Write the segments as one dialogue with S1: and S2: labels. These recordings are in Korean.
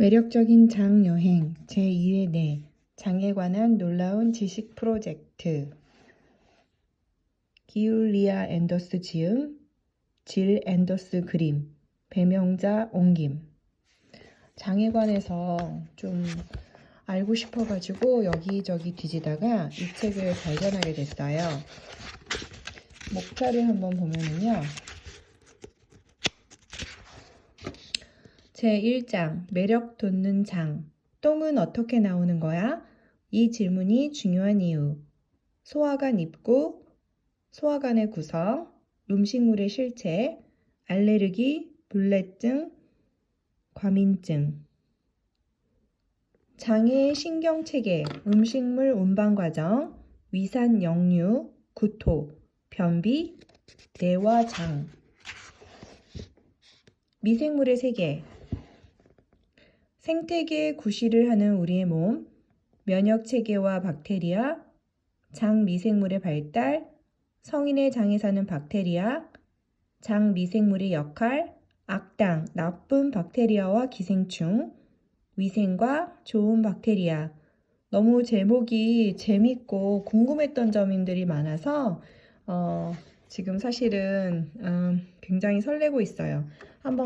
S1: 매력적인 장 여행 제2회 내 장에 관한 놀라운 지식 프로젝트. 기울리아 앤더스 지음, 질 앤더스 그림, 배명자 옮김. 장에 관해서 좀 알고 싶어가지고 여기저기 뒤지다가 이 책을 발견하게 됐어요. 목차를 한번 보면은요. 제1장 매력 돋는 장. 똥은 어떻게 나오는 거야? 이 질문이 중요한 이유. 소화관 입구, 소화관의 구성, 음식물의 실체, 알레르기, 불내증, 과민증. 장의 신경체계, 음식물 운반 과정, 위산 역류, 구토, 변비, 뇌와 장. 미생물의 세계. 생태계의 구실을 하는 우리의 몸, 면역체계와 박테리아, 장 미생물의 발달, 성인의 장에 사는 박테리아, 장 미생물의 역할, 악당, 나쁜 박테리아와 기생충, 위생과 좋은 박테리아. 너무 제목이 재밌고 궁금했던 점들이 많아서 지금 사실은 굉장히 설레고 있어요.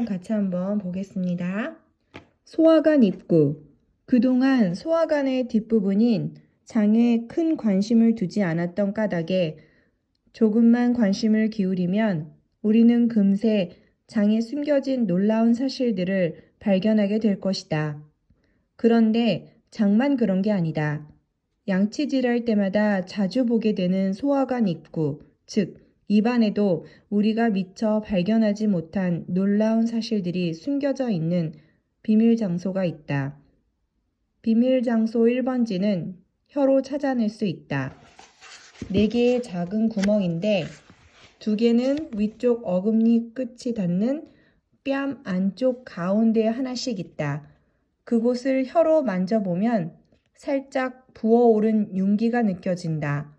S1: 같이 한번 보겠습니다. 소화관 입구. 그동안 소화관의 뒷부분인 장에 큰 관심을 두지 않았던 까닭에 조금만 관심을 기울이면 우리는 금세 장에 숨겨진 놀라운 사실들을 발견하게 될 것이다. 그런데 장만 그런 게 아니다. 양치질할 때마다 자주 보게 되는 소화관 입구, 즉 입안에도 우리가 미처 발견하지 못한 놀라운 사실들이 숨겨져 있는 비밀 장소가 있다. 비밀 장소 1번지는 혀로 찾아낼 수 있다. 4개의 작은 구멍인데 2개는 위쪽 어금니 끝이 닿는 뺨 안쪽 가운데에 하나씩 있다. 그곳을 혀로 만져보면 살짝 부어오른 윤기가 느껴진다.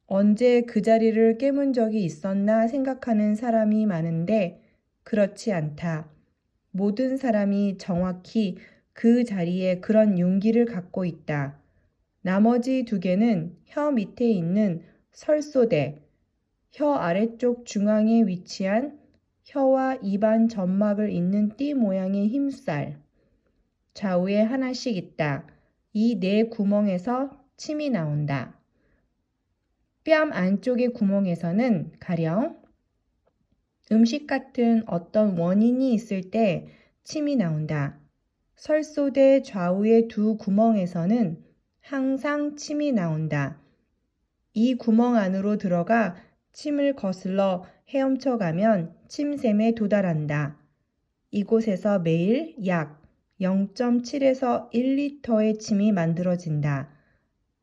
S1: 언제 그 자리를 깨문 적이 있었나 생각하는 사람이 많은데 그렇지 않다. 모든 사람이 정확히 그 자리에 그런 윤기를 갖고 있다. 나머지 2개는 혀 밑에 있는 설소대, 혀 아래쪽 중앙에 위치한 혀와 입안 점막을 잇는 띠 모양의 힘살, 좌우에 하나씩 있다. 이 4 구멍에서 침이 나온다. 뺨 안쪽의 구멍에서는 가령 음식 같은 어떤 원인이 있을 때 침이 나온다. 설소대 좌우의 2 구멍에서는 항상 침이 나온다. 이 구멍 안으로 들어가 침을 거슬러 헤엄쳐 가면 침샘에 도달한다. 이곳에서 매일 약 0.7에서 1리터의 침이 만들어진다.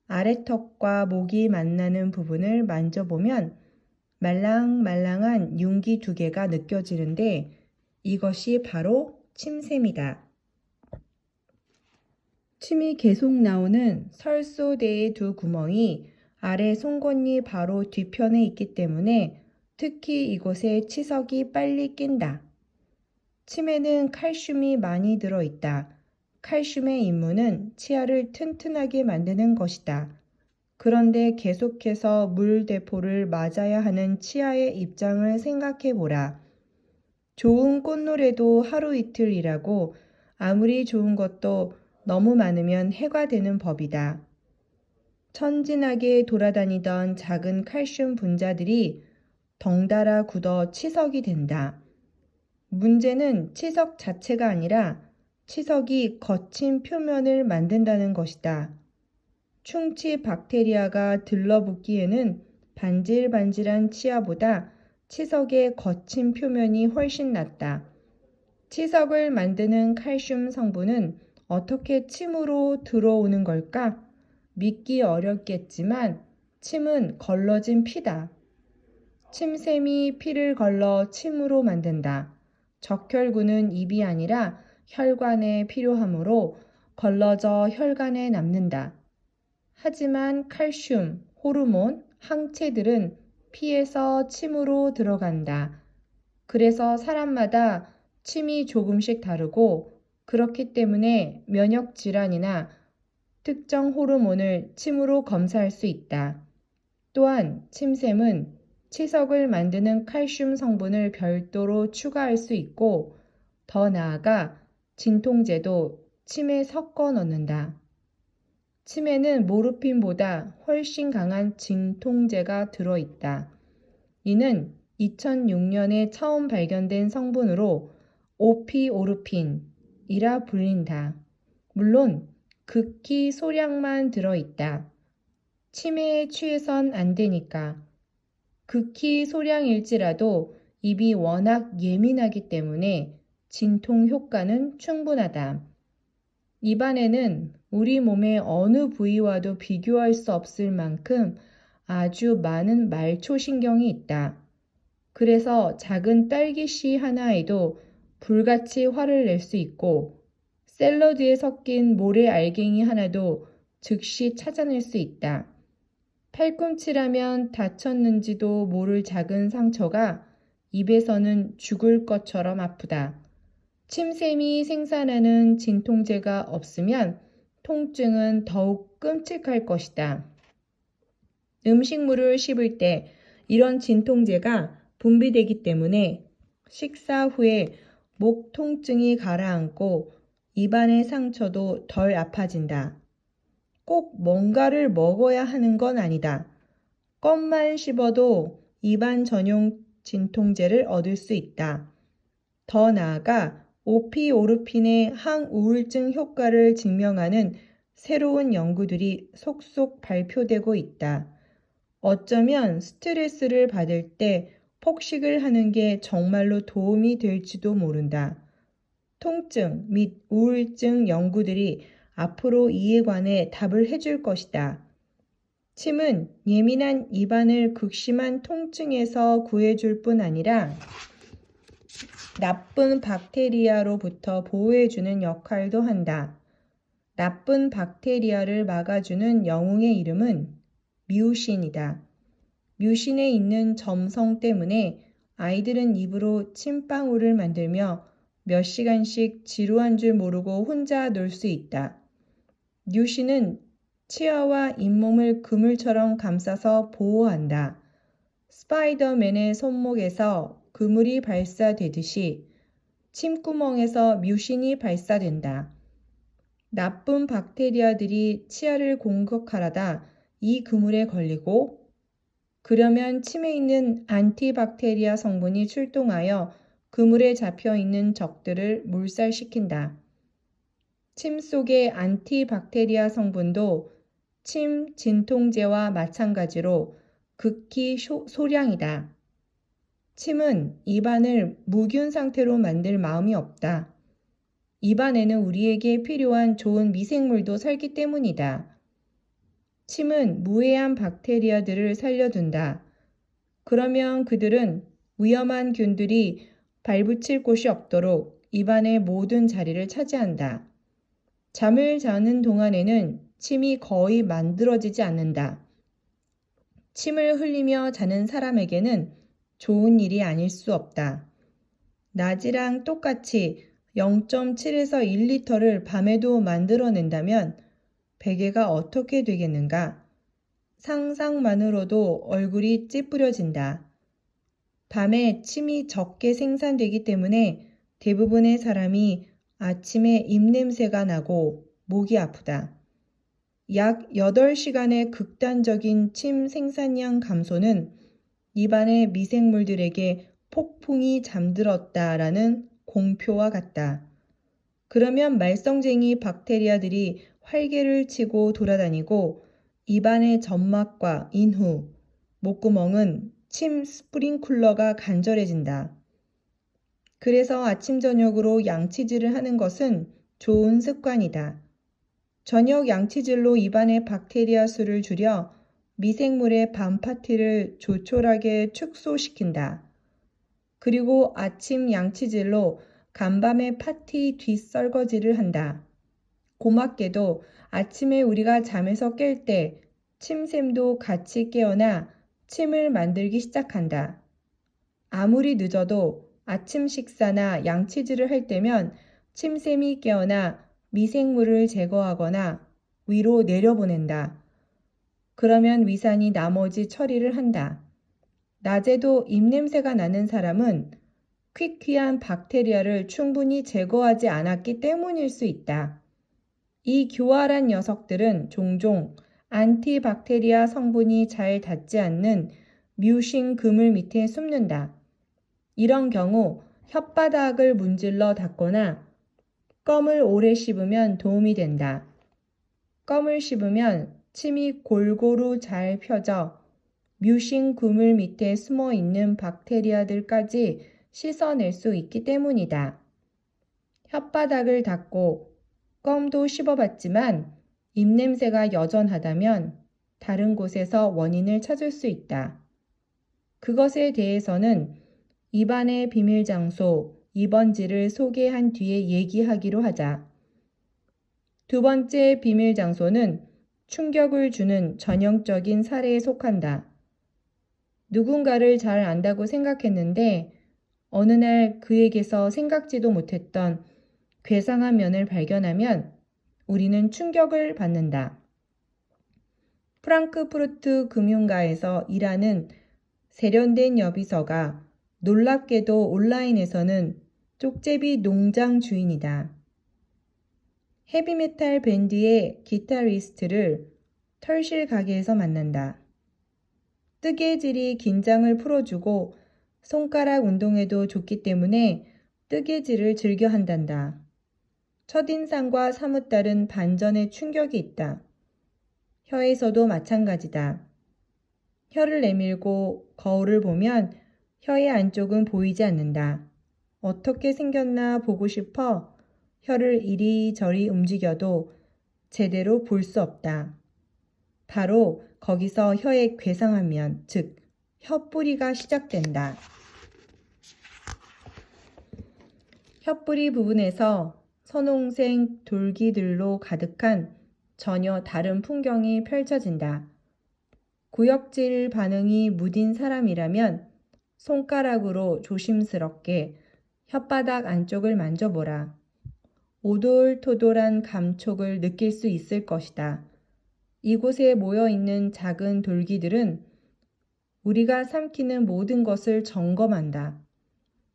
S1: 아래턱과 목이 만나는 부분을 만져보면 말랑말랑한 윤기 2개가 느껴지는데 이것이 바로 침샘이다. 침이 계속 나오는 설소대의 2 구멍이 아래 송곳니 바로 뒤편에 있기 때문에 특히 이곳에 치석이 빨리 낀다. 침에는 칼슘이 많이 들어있다. 칼슘의 임무는 치아를 튼튼하게 만드는 것이다. 그런데 계속해서 물대포를 맞아야 하는 치아의 입장을 생각해 보라. 좋은 꽃노래도 하루 이틀 일하고 아무리 좋은 것도 너무 많으면 해가 되는 법이다. 천진하게 돌아다니던 작은 칼슘 분자들이 덩달아 굳어 치석이 된다. 문제는 치석 자체가 아니라 치석이 거친 표면을 만든다는 것이다. 충치 박테리아가 들러붙기에는 반질반질한 치아보다 치석의 거친 표면이 훨씬 낫다. 치석을 만드는 칼슘 성분은 어떻게 침으로 들어오는 걸까? 믿기 어렵겠지만 침은 걸러진 피다. 침샘이 피를 걸러 침으로 만든다. 적혈구는 입이 아니라 혈관에 필요하므로 걸러져 혈관에 남는다. 하지만 칼슘, 호르몬, 항체들은 피에서 침으로 들어간다. 그래서 사람마다 침이 조금씩 다르고 그렇기 때문에 면역 질환이나 특정 호르몬을 침으로 검사할 수 있다. 또한 침샘은 치석을 만드는 칼슘 성분을 별도로 추가할 수 있고 더 나아가 진통제도 침에 섞어 넣는다. 침에는 모르핀보다 훨씬 강한 진통제가 들어있다. 이는 2006년에 처음 발견된 성분으로 오피오르핀이라 불린다. 물론 극히 소량만 들어있다. 치매에 취해선 안 되니까. 극히 소량일지라도 입이 워낙 예민하기 때문에 진통 효과는 충분하다. 입안에는 우리 몸의 어느 부위와도 비교할 수 없을 만큼 아주 많은 말초신경이 있다. 그래서 작은 딸기씨 하나에도 불같이 화를 낼 수 있고 샐러드에 섞인 모래 알갱이 하나도 즉시 찾아낼 수 있다. 팔꿈치라면 다쳤는지도 모를 작은 상처가 입에서는 죽을 것처럼 아프다. 침샘이 생산하는 진통제가 없으면 통증은 더욱 끔찍할 것이다. 음식물을 씹을 때 이런 진통제가 분비되기 때문에 식사 후에 목 통증이 가라앉고 입안의 상처도 덜 아파진다. 꼭 뭔가를 먹어야 하는 건 아니다. 껌만 씹어도 입안 전용 진통제를 얻을 수 있다. 더 나아가 오피오르핀의 항우울증 효과를 증명하는 새로운 연구들이 속속 발표되고 있다. 어쩌면 스트레스를 받을 때 폭식을 하는 게 정말로 도움이 될지도 모른다. 통증 및 우울증 연구들이 앞으로 이에 관해 답을 해줄 것이다. 침은 예민한 입안을 극심한 통증에서 구해줄 뿐 아니라 나쁜 박테리아로부터 보호해주는 역할도 한다. 나쁜 박테리아를 막아주는 영웅의 이름은 뮤신이다. 뮤신에 있는 점성 때문에 아이들은 입으로 침방울을 만들며 몇 시간씩 지루한 줄 모르고 혼자 놀 수 있다. 뮤신은 치아와 잇몸을 그물처럼 감싸서 보호한다. 스파이더맨의 손목에서 그물이 발사되듯이 침구멍에서 뮤신이 발사된다. 나쁜 박테리아들이 치아를 공격하려다 이 그물에 걸리고 그러면 침에 있는 안티박테리아 성분이 출동하여 그물에 잡혀 있는 적들을 몰살시킨다. 침 속의 안티박테리아 성분도 침 진통제와 마찬가지로 극히 소량이다. 침은 입안을 무균 상태로 만들 마음이 없다. 입안에는 우리에게 필요한 좋은 미생물도 살기 때문이다. 침은 무해한 박테리아들을 살려둔다. 그러면 그들은 위험한 균들이 발붙일 곳이 없도록 입안의 모든 자리를 차지한다. 잠을 자는 동안에는 침이 거의 만들어지지 않는다. 침을 흘리며 자는 사람에게는 좋은 일이 아닐 수 없다. 낮이랑 똑같이 0.7에서 1리터를 밤에도 만들어낸다면 베개가 어떻게 되겠는가? 상상만으로도 얼굴이 찌푸려진다. 밤에 침이 적게 생산되기 때문에 대부분의 사람이 아침에 입냄새가 나고 목이 아프다. 약 8시간의 극단적인 침 생산량 감소는 입안의 미생물들에게 폭풍이 잠들었다라는 공표와 같다. 그러면 말썽쟁이 박테리아들이 활개를 치고 돌아다니고 입안의 점막과 인후, 목구멍은 침 스프링쿨러가 간절해진다. 그래서 아침 저녁으로 양치질을 하는 것은 좋은 습관이다. 저녁 양치질로 입안의 박테리아 수를 줄여 미생물의 밤 파티를 조촐하게 축소시킨다. 그리고 아침 양치질로 간밤의 파티 뒷설거지를 한다. 고맙게도 아침에 우리가 잠에서 깰 때 침샘도 같이 깨어나 침을 만들기 시작한다. 아무리 늦어도 아침 식사나 양치질을 할 때면 침샘이 깨어나 미생물을 제거하거나 위로 내려보낸다. 그러면 위산이 나머지 처리를 한다. 낮에도 입냄새가 나는 사람은 퀴퀴한 박테리아를 충분히 제거하지 않았기 때문일 수 있다. 이 교활한 녀석들은 종종 안티박테리아 성분이 잘 닿지 않는 뮤신 그물 밑에 숨는다. 이런 경우 혓바닥을 문질러 닦거나 껌을 오래 씹으면 도움이 된다. 껌을 씹으면 침이 골고루 잘 펴져 뮤신 그물 밑에 숨어 있는 박테리아들까지 씻어낼 수 있기 때문이다. 혓바닥을 닦고 껌도 씹어봤지만 입냄새가 여전하다면 다른 곳에서 원인을 찾을 수 있다. 그것에 대해서는 입안의 비밀 장소 2번지를 소개한 뒤에 얘기하기로 하자. 두 번째 비밀 장소는 충격을 주는 전형적인 사례에 속한다. 누군가를 잘 안다고 생각했는데 어느 날 그에게서 생각지도 못했던 괴상한 면을 발견하면 우리는 충격을 받는다. 프랑크푸르트 금융가에서 일하는 세련된 여비서가 놀랍게도 온라인에서는 쪽제비 농장 주인이다. 헤비메탈 밴드의 기타리스트를 털실 가게에서 만난다. 뜨개질이 긴장을 풀어주고 손가락 운동에도 좋기 때문에 뜨개질을 즐겨 한단다. 첫인상과 사뭇 다른 반전의 충격이 있다. 혀에서도 마찬가지다. 혀를 내밀고 거울을 보면 혀의 안쪽은 보이지 않는다. 어떻게 생겼나 보고 싶어 혀를 이리저리 움직여도 제대로 볼 수 없다. 바로 거기서 혀의 괴상한 면, 즉 혀뿌리가 시작된다. 혀뿌리 부분에서 선홍색 돌기들로 가득한 전혀 다른 풍경이 펼쳐진다. 구역질 반응이 무딘 사람이라면 손가락으로 조심스럽게 혓바닥 안쪽을 만져보라. 오돌토돌한 감촉을 느낄 수 있을 것이다. 이곳에 모여있는 작은 돌기들은 우리가 삼키는 모든 것을 점검한다.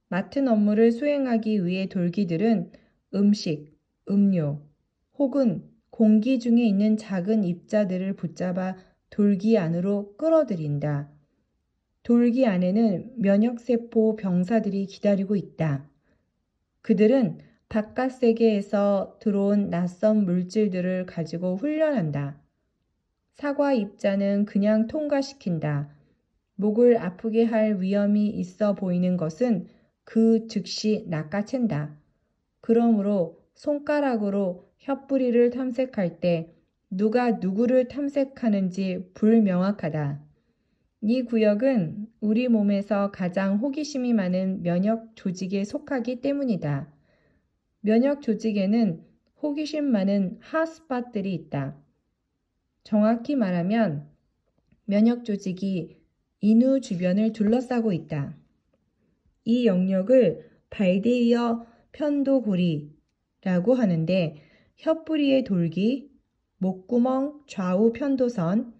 S1: 맡은 업무를 수행하기 위해 돌기들은 음식, 음료 혹은 공기 중에 있는 작은 입자들을 붙잡아 돌기 안으로 끌어들인다. 돌기 안에는 면역세포 병사들이 기다리고 있다. 그들은 바깥 세계에서 들어온 낯선 물질들을 가지고 훈련한다. 사과 입자는 그냥 통과시킨다. 목을 아프게 할 위험이 있어 보이는 것은 그 즉시 낚아챈다. 그러므로 손가락으로 혀뿌리를 탐색할 때 누가 누구를 탐색하는지 불명확하다. 이 구역은 우리 몸에서 가장 호기심이 많은 면역 조직에 속하기 때문이다. 면역 조직에는 호기심 많은 핫스팟들이 있다. 정확히 말하면 면역 조직이 인후 주변을 둘러싸고 있다. 이 영역을 발데이어 편도고리라고 하는데 혀뿌리의 돌기, 목구멍 좌우 편도선,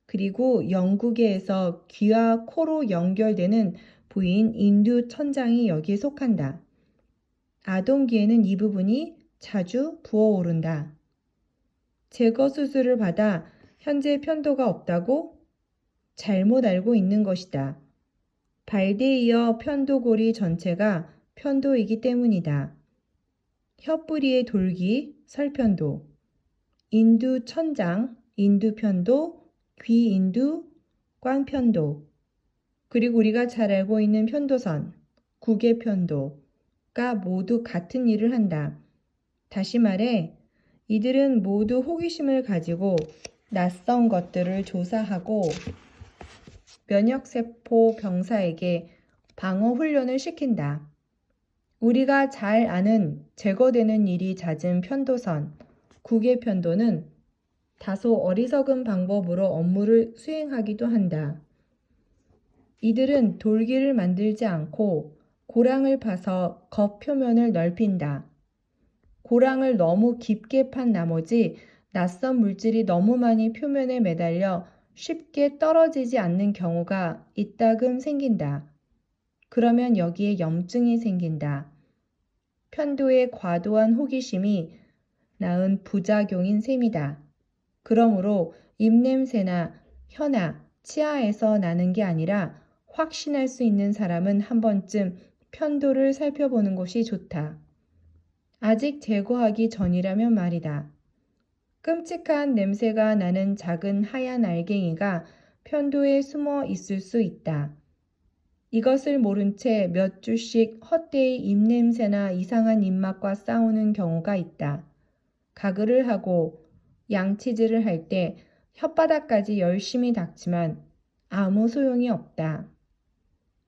S1: 그리고 영구개에서 귀와 코로 연결되는 부위인 인두천장이 여기에 속한다. 아동기에는 이 부분이 자주 부어오른다. 제거 수술을 받아 현재 편도가 없다고 잘못 알고 있는 것이다. 발데이어 편도고리 전체가 편도이기 때문이다. 혀뿌리의 돌기, 설편도, 인두천장, 인두편도, 귀인두, 꽝편도, 그리고 우리가 잘 알고 있는 편도선, 구개편도가 모두 같은 일을 한다. 다시 말해 이들은 모두 호기심을 가지고 낯선 것들을 조사하고 면역세포 병사에게 방어 훈련을 시킨다. 우리가 잘 아는 제거되는 일이 잦은 편도선, 구개편도는 다소 어리석은 방법으로 업무를 수행하기도 한다. 이들은 돌기를 만들지 않고 고랑을 파서 겉표면을 넓힌다. 고랑을 너무 깊게 판 나머지 낯선 물질이 너무 많이 표면에 매달려 쉽게 떨어지지 않는 경우가 이따금 생긴다. 그러면 여기에 염증이 생긴다. 편도의 과도한 호기심이 낳은 부작용인 셈이다. 그러므로 입냄새나 혀나 치아에서 나는 게 아니라 확신할 수 있는 사람은 한 번쯤 편도를 살펴보는 것이 좋다. 아직 제거하기 전이라면 말이다. 끔찍한 냄새가 나는 작은 하얀 알갱이가 편도에 숨어 있을 수 있다. 이것을 모른 채 몇 주씩 헛되이 입냄새나 이상한 입맛과 싸우는 경우가 있다. 가글을 하고 양치질을 할 때 혓바닥까지 열심히 닦지만 아무 소용이 없다.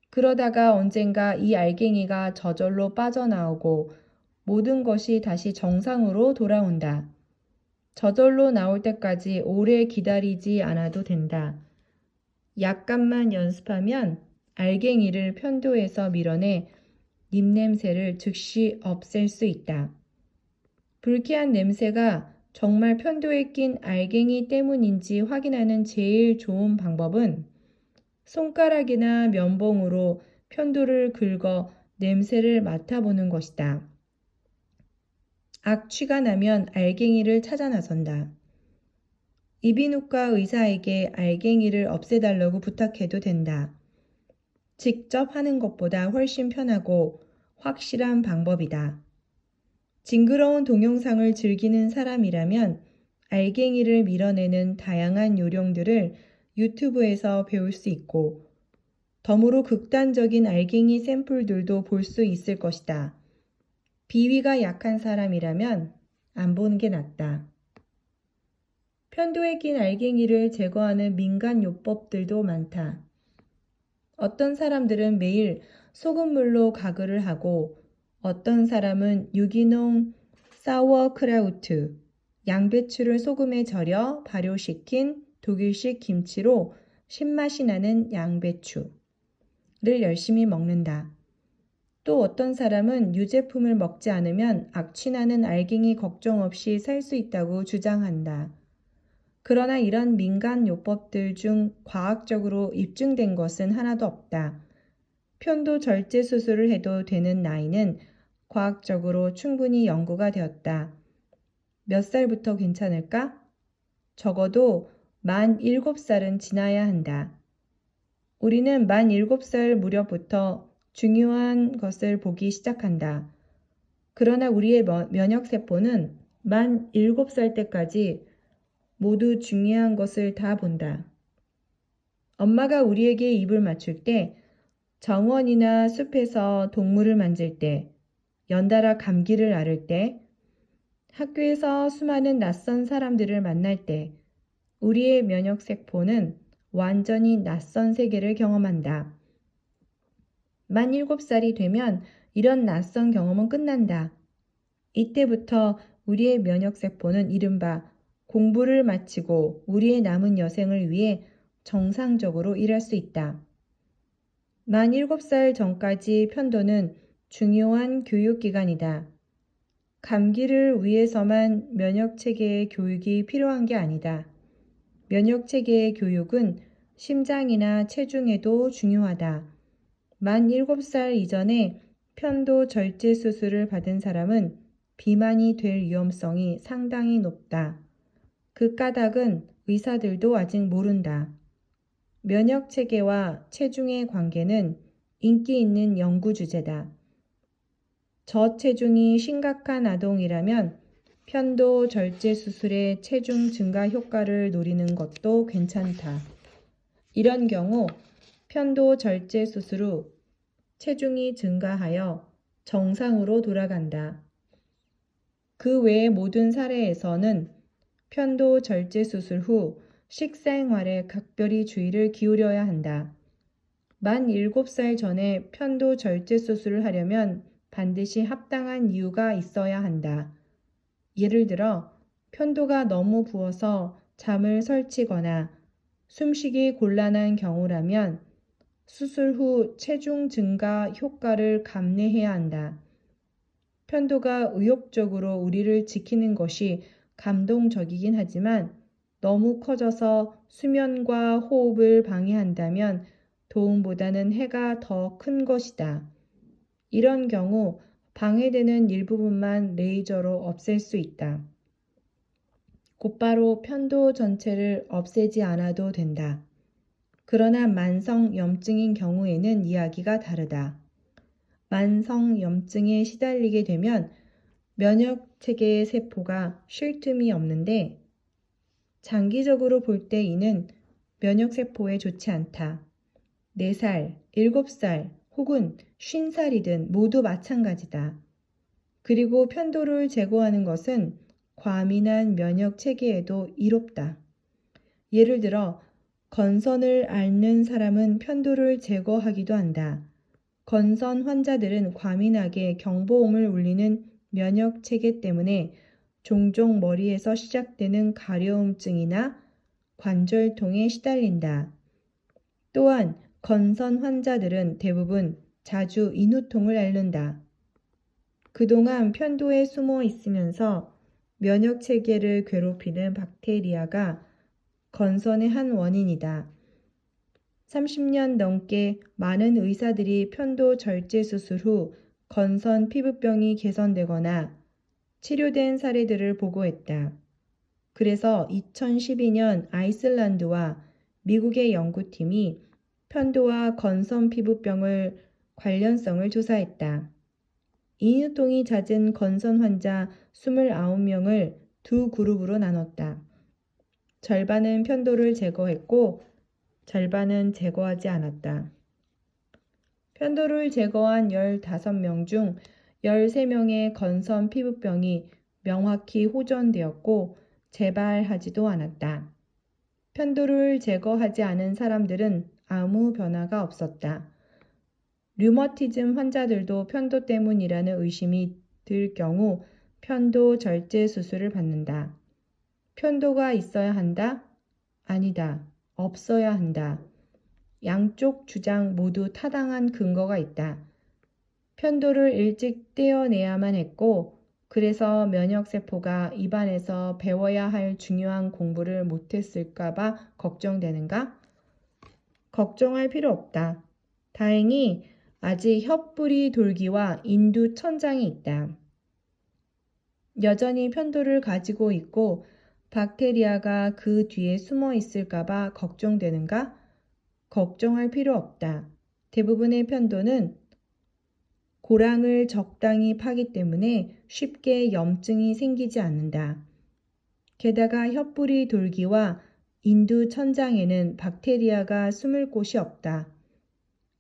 S1: 그러다가 언젠가 이 알갱이가 저절로 빠져나오고 모든 것이 다시 정상으로 돌아온다. 저절로 나올 때까지 오래 기다리지 않아도 된다. 약간만 연습하면 알갱이를 편도에서 밀어내 입냄새를 즉시 없앨 수 있다. 불쾌한 냄새가 정말 편도에 낀 알갱이 때문인지 확인하는 제일 좋은 방법은 손가락이나 면봉으로 편도를 긁어 냄새를 맡아보는 것이다. 악취가 나면 알갱이를 찾아 나선다. 이비인후과 의사에게 알갱이를 없애달라고 부탁해도 된다. 직접 하는 것보다 훨씬 편하고 확실한 방법이다. 징그러운 동영상을 즐기는 사람이라면 알갱이를 밀어내는 다양한 요령들을 유튜브에서 배울 수 있고 덤으로 극단적인 알갱이 샘플들도 볼 수 있을 것이다. 비위가 약한 사람이라면 안 보는 게 낫다. 편도에 낀 알갱이를 제거하는 민간 요법들도 많다. 어떤 사람들은 매일 소금물로 가글을 하고 어떤 사람은 유기농 사워크라우트, 양배추를 소금에 절여 발효시킨 독일식 김치로 신맛이 나는 양배추를 열심히 먹는다. 또 어떤 사람은 유제품을 먹지 않으면 악취나는 알갱이 걱정 없이 살 수 있다고 주장한다. 그러나 이런 민간 요법들 중 과학적으로 입증된 것은 하나도 없다. 편도 절제 수술을 해도 되는 나이는 과학적으로 충분히 연구가 되었다. 몇 살부터 괜찮을까? 적어도 만 7살은 지나야 한다. 우리는 만 7살 무렵부터 중요한 것을 보기 시작한다. 그러나 우리의 면역세포는 만 7살 때까지 모두 중요한 것을 다 본다. 엄마가 우리에게 입을 맞출 때, 정원이나 숲에서 동물을 만질 때, 연달아 감기를 앓을 때, 학교에서 수많은 낯선 사람들을 만날 때, 우리의 면역세포는 완전히 낯선 세계를 경험한다. 만 7살이 되면 이런 낯선 경험은 끝난다. 이때부터 우리의 면역세포는 이른바 공부를 마치고 우리의 남은 여생을 위해 정상적으로 일할 수 있다. 만 7살 전까지 편도는 중요한 교육기관이다. 감기를 위해서만 면역체계의 교육이 필요한 게 아니다. 면역체계의 교육은 심장이나 체중에도 중요하다. 만 7살 이전에 편도 절제 수술을 받은 사람은 비만이 될 위험성이 상당히 높다. 그 까닭은 의사들도 아직 모른다. 면역체계와 체중의 관계는 인기 있는 연구 주제다. 저체중이 심각한 아동이라면 편도 절제 수술의 체중 증가 효과를 노리는 것도 괜찮다. 이런 경우 편도 절제 수술 후 체중이 증가하여 정상으로 돌아간다. 그 외의 모든 사례에서는 편도 절제 수술 후 식생활에 각별히 주의를 기울여야 한다. 만 7살 전에 편도 절제 수술을 하려면 반드시 합당한 이유가 있어야 한다. 예를 들어 편도가 너무 부어서 잠을 설치거나 숨쉬기 곤란한 경우라면 수술 후 체중 증가 효과를 감내해야 한다. 편도가 의욕적으로 우리를 지키는 것이 감동적이긴 하지만 너무 커져서 수면과 호흡을 방해한다면 도움보다는 해가 더 큰 것이다. 이런 경우 방해되는 일부분만 레이저로 없앨 수 있다. 곧바로 편도 전체를 없애지 않아도 된다. 그러나 만성 염증인 경우에는 이야기가 다르다. 만성 염증에 시달리게 되면 면역 체계의 세포가 쉴 틈이 없는데 장기적으로 볼 때 이는 면역 세포에 좋지 않다. 4살, 7살 혹은 50살이든 모두 마찬가지다. 그리고 편도를 제거하는 것은 과민한 면역 체계에도 이롭다. 예를 들어 건선을 앓는 사람은 편도를 제거하기도 한다. 건선 환자들은 과민하게 경보음을 울리는 면역 체계 때문에 종종 머리에서 시작되는 가려움증이나 관절통에 시달린다. 또한 건선 환자들은 대부분 자주 인후통을 앓는다. 그동안 편도에 숨어 있으면서 면역 체계를 괴롭히는 박테리아가 건선의 한 원인이다. 30년 넘게 많은 의사들이 편도 절제 수술 후 건선 피부병이 개선되거나 치료된 사례들을 보고했다. 그래서 2012년 아이슬란드와 미국의 연구팀이 편도와 건선 피부병을 관련성을 조사했다. 인후통이 잦은 건선 환자 29명을 두 그룹으로 나눴다. 절반은 편도를 제거했고 절반은 제거하지 않았다. 편도를 제거한 15명 중 13명의 건선 피부병이 명확히 호전되었고 재발하지도 않았다. 편도를 제거하지 않은 사람들은 아무 변화가 없었다. 류머티즘 환자들도 편도 때문이라는 의심이 들 경우 편도 절제 수술을 받는다. 편도가 있어야 한다? 아니다. 없어야 한다. 양쪽 주장 모두 타당한 근거가 있다. 편도를 일찍 떼어내야만 했고 그래서 면역세포가 입안에서 배워야 할 중요한 공부를 못했을까봐 걱정되는가? 걱정할 필요 없다. 다행히 아직 혀뿌리 돌기와 인두천장이 있다. 여전히 편도를 가지고 있고 박테리아가 그 뒤에 숨어 있을까봐 걱정되는가? 걱정할 필요 없다. 대부분의 편도는 고랑을 적당히 파기 때문에 쉽게 염증이 생기지 않는다. 게다가 혀뿌리 돌기와 인두천장에는 박테리아가 숨을 곳이 없다.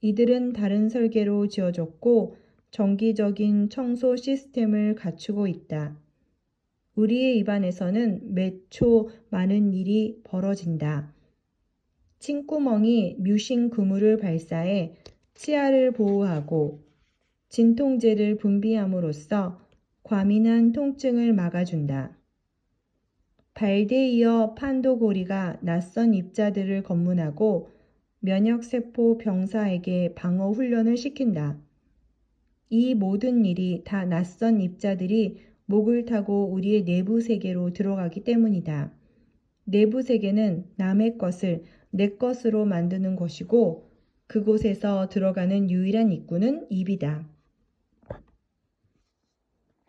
S1: 이들은 다른 설계로 지어졌고 정기적인 청소 시스템을 갖추고 있다. 우리의 입안에서는 매 초 많은 일이 벌어진다. 침구멍이 뮤신 그물을 발사해 치아를 보호하고 진통제를 분비함으로써 과민한 통증을 막아준다. 발대이어 판도고리가 낯선 입자들을 검문하고 면역세포 병사에게 방어 훈련을 시킨다. 이 모든 일이 다 낯선 입자들이 목을 타고 우리의 내부 세계로 들어가기 때문이다. 내부 세계는 남의 것을 내 것으로 만드는 것이고 그곳에서 들어가는 유일한 입구는 입이다.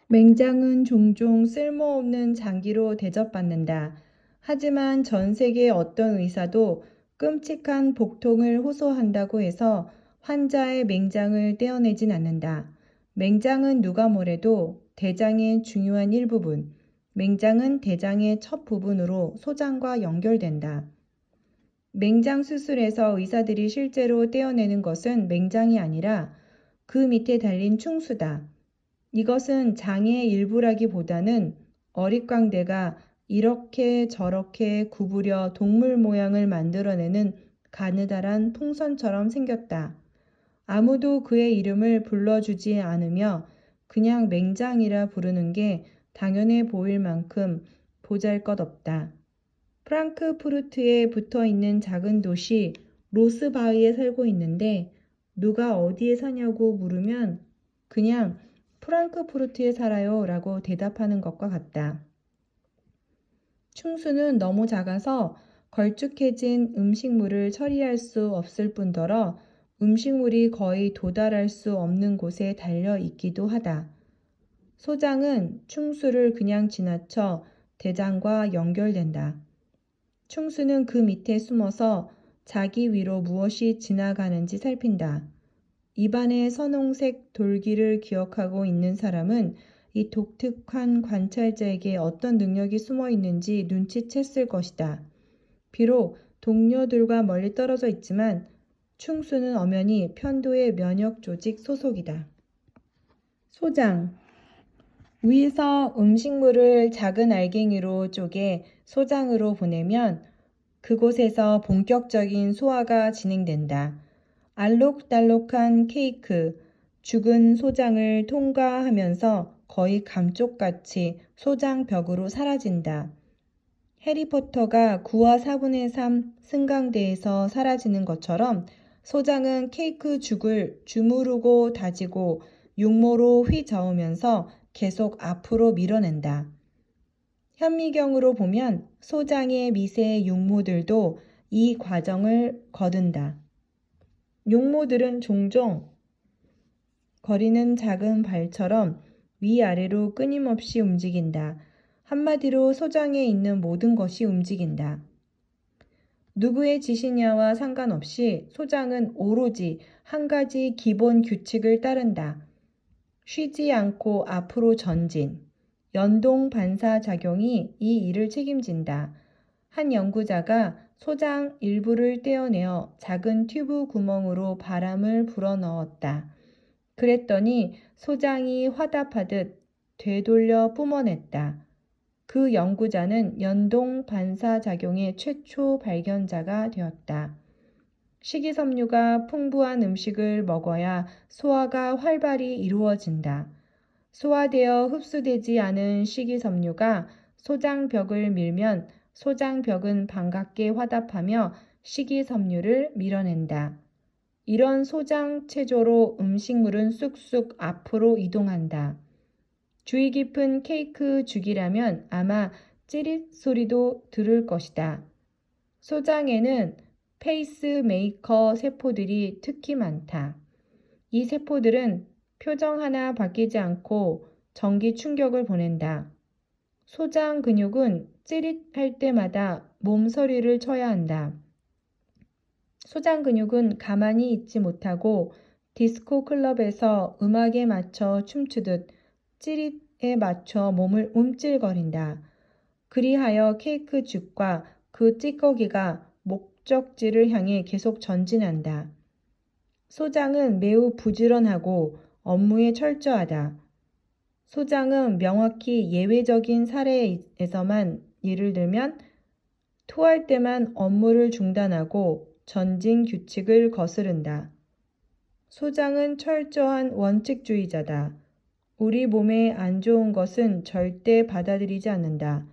S1: 맹장은 종종 쓸모없는 장기로 대접받는다. 하지만 전 세계 어떤 의사도 끔찍한 복통을 호소한다고 해서 환자의 맹장을 떼어내진 않는다. 맹장은 누가 뭐래도 대장의 중요한 일부분, 맹장은 대장의 첫 부분으로 소장과 연결된다. 맹장 수술에서 의사들이 실제로 떼어내는 것은 맹장이 아니라 그 밑에 달린 충수다. 이것은 장의 일부라기보다는 어릿광대가 이렇게 저렇게 구부려 동물 모양을 만들어내는 가느다란 풍선처럼 생겼다. 아무도 그의 이름을 불러주지 않으며 그냥 맹장이라 부르는 게 당연해 보일 만큼 보잘것없다. 프랑크푸르트에 붙어있는 작은 도시 로스바흐에 살고 있는데 누가 어디에 사냐고 물으면 그냥 프랑크푸르트에 살아요 라고 대답하는 것과 같다. 충수는 너무 작아서 걸쭉해진 음식물을 처리할 수 없을 뿐더러 음식물이 거의 도달할 수 없는 곳에 달려 있기도 하다. 소장은 충수를 그냥 지나쳐 대장과 연결된다. 충수는 그 밑에 숨어서 자기 위로 무엇이 지나가는지 살핀다. 입안의 선홍색 돌기를 기억하고 있는 사람은 이 독특한 관찰자에게 어떤 능력이 숨어 있는지 눈치챘을 것이다. 비록 동료들과 멀리 떨어져 있지만 충수는 엄연히 편도의 면역 조직 소속이다. 소장. 위에서 음식물을 작은 알갱이로 쪼개 소장으로 보내면 그곳에서 본격적인 소화가 진행된다. 알록달록한 케이크, 죽은 소장을 통과하면서 거의 감쪽같이 소장 벽으로 사라진다. 해리포터가 9와 4분의 3 승강대에서 사라지는 것처럼 소장은 케이크 죽을 주무르고 다지고 육모로 휘저으면서 계속 앞으로 밀어낸다. 현미경으로 보면 소장의 미세 육모들도 이 과정을 거둔다. 육모들은 종종 거리는 작은 발처럼 위아래로 끊임없이 움직인다. 한마디로 소장에 있는 모든 것이 움직인다. 누구의 지시냐와 상관없이 소장은 오로지 한 가지 기본 규칙을 따른다. 쉬지 않고 앞으로 전진. 연동 반사작용이 이 일을 책임진다. 한 연구자가 소장 일부를 떼어내어 작은 튜브 구멍으로 바람을 불어넣었다. 그랬더니 소장이 화답하듯 되돌려 뿜어냈다. 그 연구자는 연동 반사작용의 최초 발견자가 되었다. 식이섬유가 풍부한 음식을 먹어야 소화가 활발히 이루어진다. 소화되어 흡수되지 않은 식이섬유가 소장벽을 밀면 소장벽은 반갑게 화답하며 식이섬유를 밀어낸다. 이런 소장 체조로 음식물은 쑥쑥 앞으로 이동한다. 주의 깊은 케이크 죽이라면 아마 찌릿 소리도 들을 것이다. 소장에는 페이스메이커 세포들이 특히 많다. 이 세포들은 표정 하나 바뀌지 않고 전기 충격을 보낸다. 소장 근육은 찌릿할 때마다 몸서리를 쳐야 한다. 소장 근육은 가만히 있지 못하고 디스코 클럽에서 음악에 맞춰 춤추듯 찌릿에 맞춰 몸을 움찔거린다. 그리하여 케이크 죽과 그 찌꺼기가 목적지를 향해 계속 전진한다. 소장은 매우 부지런하고 업무에 철저하다. 소장은 명확히 예외적인 사례에서만 예를 들면 토할 때만 업무를 중단하고 전진 규칙을 거스른다. 소장은 철저한 원칙주의자다. 우리 몸에 안 좋은 것은 절대 받아들이지 않는다.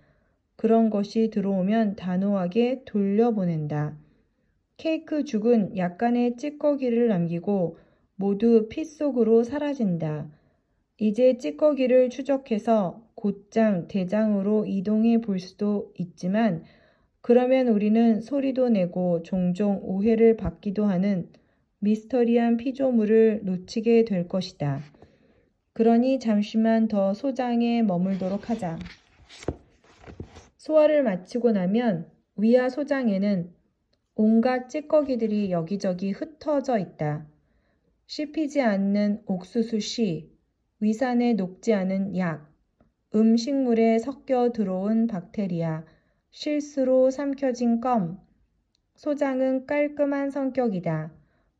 S1: 그런 것이 들어오면 단호하게 돌려보낸다. 케이크 죽은 약간의 찌꺼기를 남기고 모두 피 속으로 사라진다. 이제 찌꺼기를 추적해서 곧장 대장으로 이동해 볼 수도 있지만 그러면 우리는 소리도 내고 종종 오해를 받기도 하는 미스터리한 피조물을 놓치게 될 것이다. 그러니 잠시만 더 소장에 머물도록 하자. 소화를 마치고 나면 위아 소장에는 온갖 찌꺼기들이 여기저기 흩어져 있다. 씹히지 않는 옥수수 씨, 위산에 녹지 않은 약, 음식물에 섞여 들어온 박테리아, 실수로 삼켜진 껌. 소장은 깔끔한 성격이다.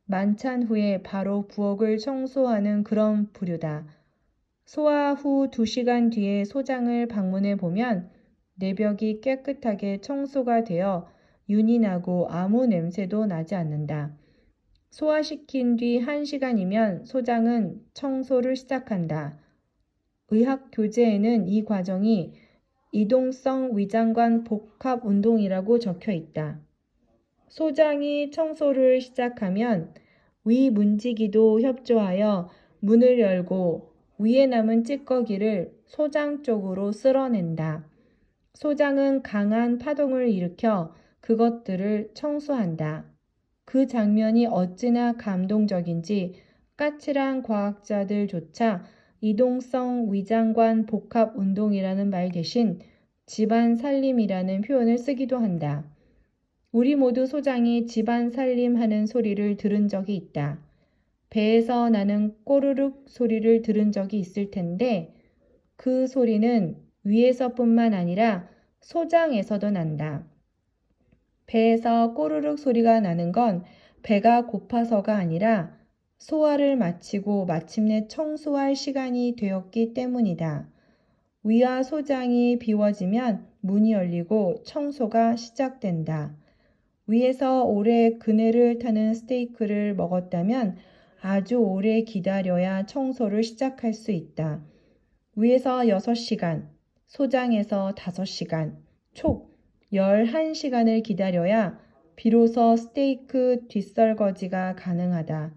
S1: 만찬 후에 바로 부엌을 청소하는 그런 부류다. 소화 후 2시간 뒤에 소장을 방문해 보면 내벽이 깨끗하게 청소가 되어 윤이 나고 아무 냄새도 나지 않는다. 소화시킨 뒤 1시간이면 소장은 청소를 시작한다. 의학 교재에는 이 과정이 이동성 위장관 복합 운동이라고 적혀 있다. 소장이 청소를 시작하면 위 문지기도 협조하여 문을 열고 위에 남은 찌꺼기를 소장 쪽으로 쓸어낸다. 소장은 강한 파동을 일으켜 그것들을 청소한다. 그 장면이 어찌나 감동적인지 까칠한 과학자들조차 이동성 위장관 복합 운동이라는 말 대신 집안 살림이라는 표현을 쓰기도 한다. 우리 모두 소장이 집안 살림하는 소리를 들은 적이 있다. 배에서 나는 꼬르륵 소리를 들은 적이 있을 텐데 그 소리는 위에서뿐만 아니라 소장에서도 난다. 배에서 꼬르륵 소리가 나는 건 배가 고파서가 아니라 소화를 마치고 마침내 청소할 시간이 되었기 때문이다. 위와 소장이 비워지면 문이 열리고 청소가 시작된다. 위에서 오래 그네를 타는 스테이크를 먹었다면 아주 오래 기다려야 청소를 시작할 수 있다. 위에서 6시간, 소장에서 5시간, 촉 11시간을 기다려야 비로소 스테이크 뒷설거지가 가능하다.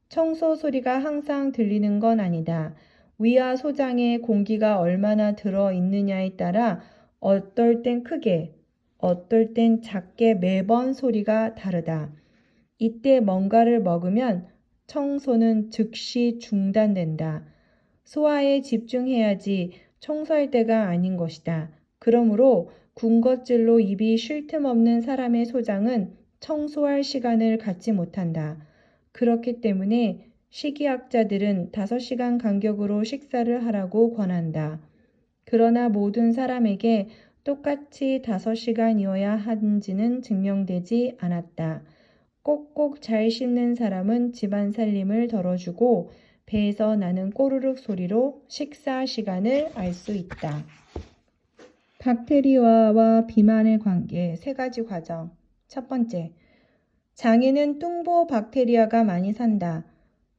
S1: 청소 소리가 항상 들리는 건 아니다. 위와 소장에 공기가 얼마나 들어있느냐에 따라 어떨 땐 크게, 어떨 땐 작게 매번 소리가 다르다. 이때 뭔가를 먹으면 청소는 즉시 중단된다. 소화에 집중해야지 청소할 때가 아닌 것이다. 그러므로 군것질로 입이 쉴 틈 없는 사람의 소장은 청소할 시간을 갖지 못한다. 그렇기 때문에 식이학자들은 5시간 간격으로 식사를 하라고 권한다. 그러나 모든 사람에게 똑같이 5시간이어야 하는지는 증명되지 않았다. 꼭꼭 잘 씹는 사람은 집안 살림을 덜어주고 배에서 나는 꼬르륵 소리로 식사 시간을 알 수 있다. 박테리아와 비만의 관계 3가지 과정. 첫 번째, 장에는 뚱보 박테리아가 많이 산다.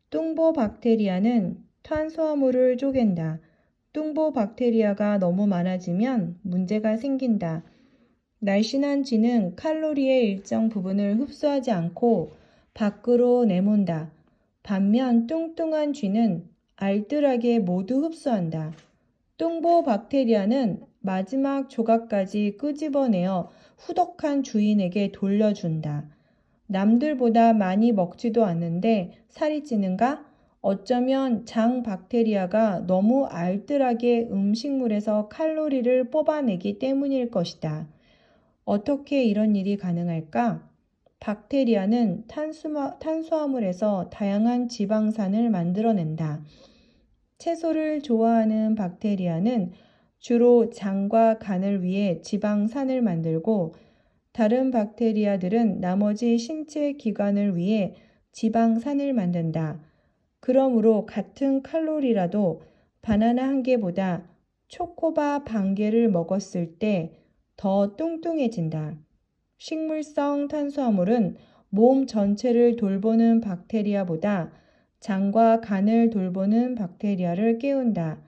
S1: 뚱보 박테리아는 탄수화물을 쪼갠다. 뚱보 박테리아가 너무 많아지면 문제가 생긴다. 날씬한 쥐는 칼로리의 일정 부분을 흡수하지 않고 밖으로 내몬다. 반면 뚱뚱한 쥐는 알뜰하게 모두 흡수한다. 뚱보 박테리아는 마지막 조각까지 끄집어내어 후덕한 주인에게 돌려준다. 남들보다 많이 먹지도 않는데 살이 찌는가? 어쩌면 장 박테리아가 너무 알뜰하게 음식물에서 칼로리를 뽑아내기 때문일 것이다. 어떻게 이런 일이 가능할까? 박테리아는 탄수화물에서 다양한 지방산을 만들어낸다. 채소를 좋아하는 박테리아는 주로 장과 간을 위해 지방산을 만들고 다른 박테리아들은 나머지 신체 기관을 위해 지방산을 만든다. 그러므로 같은 칼로리라도 바나나 한 개보다 초코바 반 개를 먹었을 때 더 뚱뚱해진다. 식물성 탄수화물은 몸 전체를 돌보는 박테리아보다 장과 간을 돌보는 박테리아를 깨운다.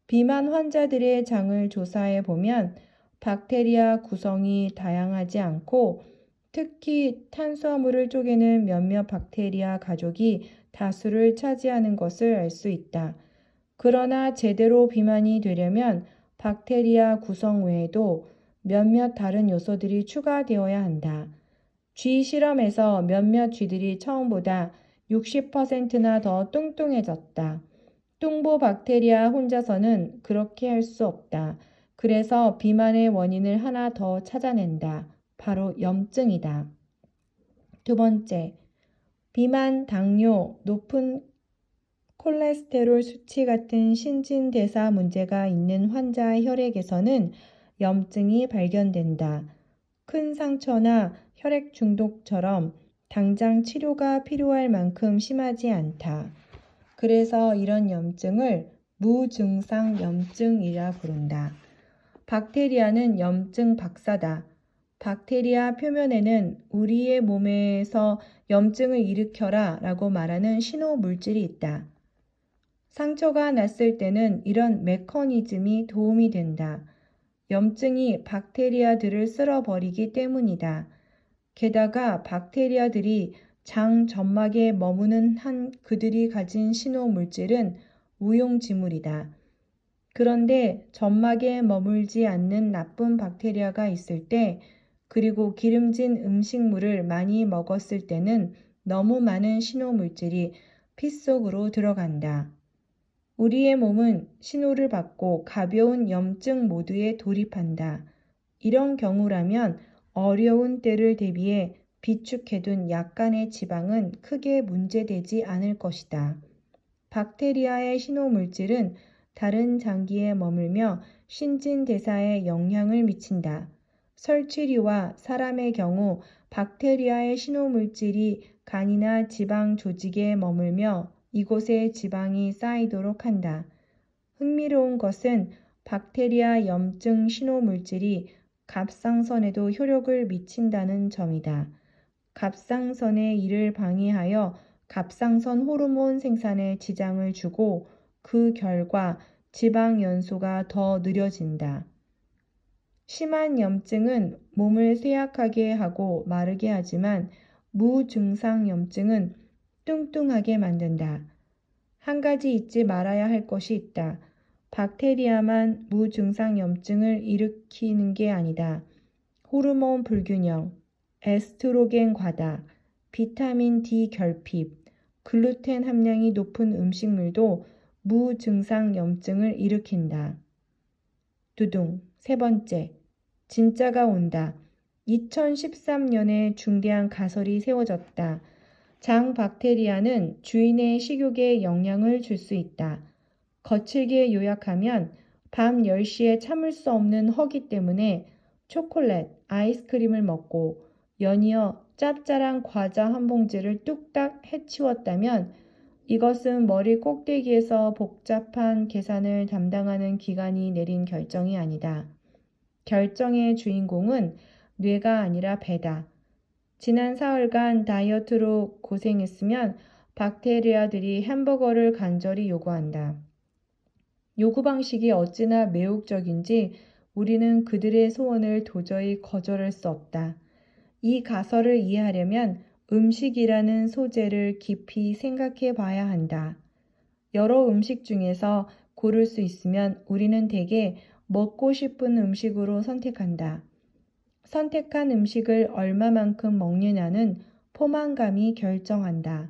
S1: 비만 환자들의 장을 조사해 보면 박테리아 구성이 다양하지 않고 특히 탄수화물을 쪼개는 몇몇 박테리아 가족이 다수를 차지하는 것을 알 수 있다. 그러나 제대로 비만이 되려면 박테리아 구성 외에도 몇몇 다른 요소들이 추가되어야 한다. 쥐 실험에서 몇몇 쥐들이 처음보다 60%나 더 뚱뚱해졌다. 뚱보 박테리아 혼자서는 그렇게 할 수 없다. 그래서 비만의 원인을 하나 더 찾아낸다. 바로 염증이다. 두 번째, 비만, 당뇨, 높은 콜레스테롤 수치 같은 신진대사 문제가 있는 환자의 혈액에서는 염증이 발견된다. 큰 상처나 혈액 중독처럼 당장 치료가 필요할 만큼 심하지 않다. 그래서 이런 염증을 무증상 염증이라 부른다. 박테리아는 염증 박사다. 박테리아 표면에는 우리의 몸에서 염증을 일으켜라 라고 말하는 신호 물질이 있다. 상처가 났을 때는 이런 메커니즘이 도움이 된다. 염증이 박테리아들을 쓸어버리기 때문이다. 게다가 박테리아들이 장 점막에 머무는 한 그들이 가진 신호 물질은 무용지물이다. 그런데 점막에 머물지 않는 나쁜 박테리아가 있을 때, 그리고 기름진 음식물을 많이 먹었을 때는 너무 많은 신호물질이 피 속으로 들어간다. 우리의 몸은 신호를 받고 가벼운 염증 모드에 돌입한다. 이런 경우라면 어려운 때를 대비해 비축해둔 약간의 지방은 크게 문제되지 않을 것이다. 박테리아의 신호물질은 다른 장기에 머물며 신진대사에 영향을 미친다. 설치류와 사람의 경우 박테리아의 신호물질이 간이나 지방 조직에 머물며 이곳에 지방이 쌓이도록 한다. 흥미로운 것은 박테리아 염증 신호물질이 갑상선에도 효력을 미친다는 점이다. 갑상선의 일을 방해하여 갑상선 호르몬 생산에 지장을 주고 그 결과 지방 연소가 더 느려진다. 심한 염증은 몸을 쇠약하게 하고 마르게 하지만 무증상 염증은 뚱뚱하게 만든다. 한 가지 잊지 말아야 할 것이 있다. 박테리아만 무증상 염증을 일으키는 게 아니다. 호르몬 불균형, 에스트로겐 과다, 비타민 D 결핍, 글루텐 함량이 높은 음식물도 무증상 염증을 일으킨다. 두둥. 세 번째, 진짜가 온다. 2013년에 중대한 가설이 세워졌다. 장 박테리아는 주인의 식욕에 영향을 줄 수 있다. 거칠게 요약하면 밤 10시에 참을 수 없는 허기 때문에 초콜릿, 아이스크림을 먹고 연이어 짭짤한 과자 한 봉지를 뚝딱 해치웠다면 이것은 머리 꼭대기에서 복잡한 계산을 담당하는 기관이 내린 결정이 아니다. 결정의 주인공은 뇌가 아니라 배다. 지난 사흘간 다이어트로 고생했으면 박테리아들이 햄버거를 간절히 요구한다. 요구 방식이 어찌나 매혹적인지 우리는 그들의 소원을 도저히 거절할 수 없다. 이 가설을 이해하려면 음식이라는 소재를 깊이 생각해 봐야 한다. 여러 음식 중에서 고를 수 있으면 우리는 대개 먹고 싶은 음식으로 선택한다. 선택한 음식을 얼마만큼 먹느냐는 포만감이 결정한다.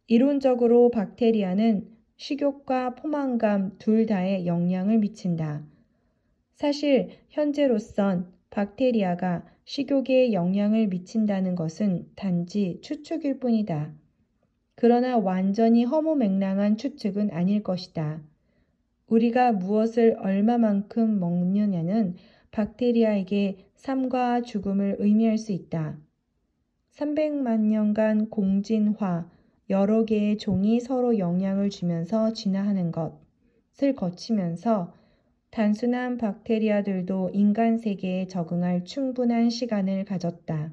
S1: 이론적으로 박테리아는 식욕과 포만감 둘 다에 영향을 미친다. 사실 현재로선 박테리아가 식욕에 영향을 미친다는 것은 단지 추측일 뿐이다. 그러나 완전히 허무맹랑한 추측은 아닐 것이다. 우리가 무엇을 얼마만큼 먹느냐는 박테리아에게 삶과 죽음을 의미할 수 있다. 300만 년간 공진화, 여러 개의 종이 서로 영향을 주면서 진화하는 것을 거치면서 단순한 박테리아들도 인간 세계에 적응할 충분한 시간을 가졌다.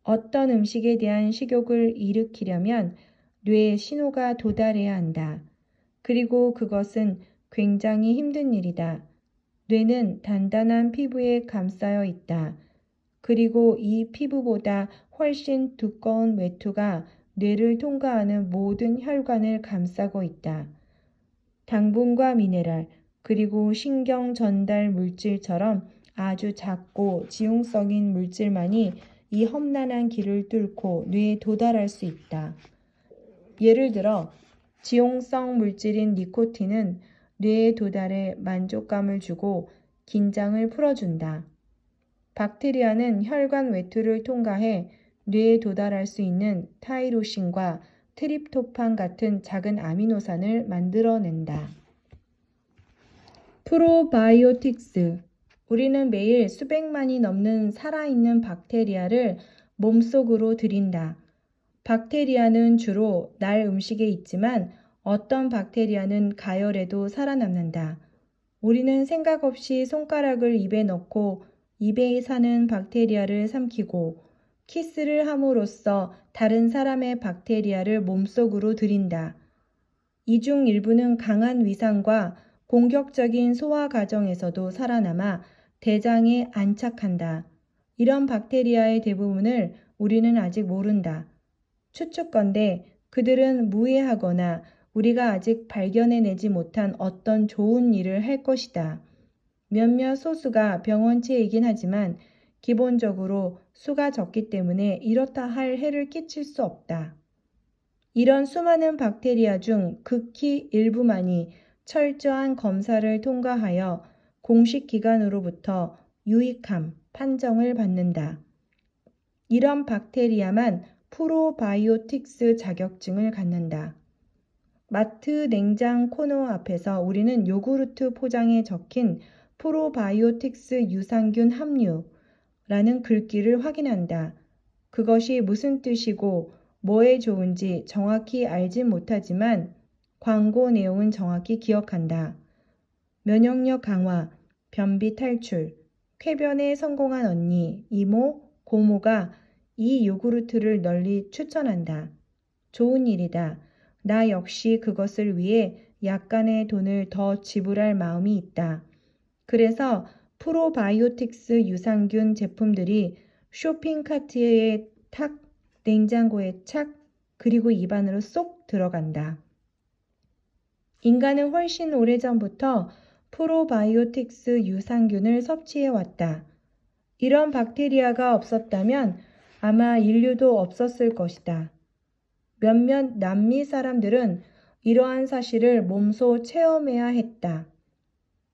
S1: 어떤 음식에 대한 식욕을 일으키려면 뇌에 신호가 도달해야 한다. 그리고 그것은 굉장히 힘든 일이다. 뇌는 단단한 피부에 감싸여 있다. 그리고 이 피부보다 훨씬 두꺼운 외투가 뇌를 통과하는 모든 혈관을 감싸고 있다. 당분과 미네랄, 그리고 신경 전달 물질처럼 아주 작고 지용성인 물질만이 이 험난한 길을 뚫고 뇌에 도달할 수 있다. 예를 들어 지용성 물질인 니코틴은 뇌에 도달해 만족감을 주고 긴장을 풀어준다. 박테리아는 혈관 외투를 통과해 뇌에 도달할 수 있는 타이로신과 트립토판 같은 작은 아미노산을 만들어낸다. 프로바이오틱스. 우리는 매일 수백만이 넘는 살아있는 박테리아를 몸속으로 들인다. 박테리아는 주로 날 음식에 있지만 어떤 박테리아는 가열에도 살아남는다. 우리는 생각 없이 손가락을 입에 넣고 입에 사는 박테리아를 삼키고 키스를 함으로써 다른 사람의 박테리아를 몸속으로 들인다. 이 중 일부는 강한 위상과 공격적인 소화 과정에서도 살아남아 대장에 안착한다. 이런 박테리아의 대부분을 우리는 아직 모른다. 추측건대 그들은 무해하거나 우리가 아직 발견해내지 못한 어떤 좋은 일을 할 것이다. 몇몇 소수가 병원체이긴 하지만 기본적으로 수가 적기 때문에 이렇다 할 해를 끼칠 수 없다. 이런 수많은 박테리아 중 극히 일부만이 철저한 검사를 통과하여 공식 기관으로부터 유익함 판정을 받는다. 이런 박테리아만 프로바이오틱스 자격증을 갖는다. 마트 냉장 코너 앞에서 우리는 요구르트 포장에 적힌 프로바이오틱스 유산균 함유라는 글귀를 확인한다. 그것이 무슨 뜻이고 뭐에 좋은지 정확히 알진 못하지만 광고 내용은 정확히 기억한다. 면역력 강화, 변비 탈출, 쾌변에 성공한 언니, 이모, 고모가 이 요구르트를 널리 추천한다. 좋은 일이다. 나 역시 그것을 위해 약간의 돈을 더 지불할 마음이 있다. 그래서 프로바이오틱스 유산균 제품들이 쇼핑 카트에 탁, 냉장고에 착, 그리고 입안으로 쏙 들어간다. 인간은 훨씬 오래전부터 프로바이오틱스 유산균을 섭취해왔다. 이런 박테리아가 없었다면 아마 인류도 없었을 것이다. 몇몇 남미 사람들은 이러한 사실을 몸소 체험해야 했다.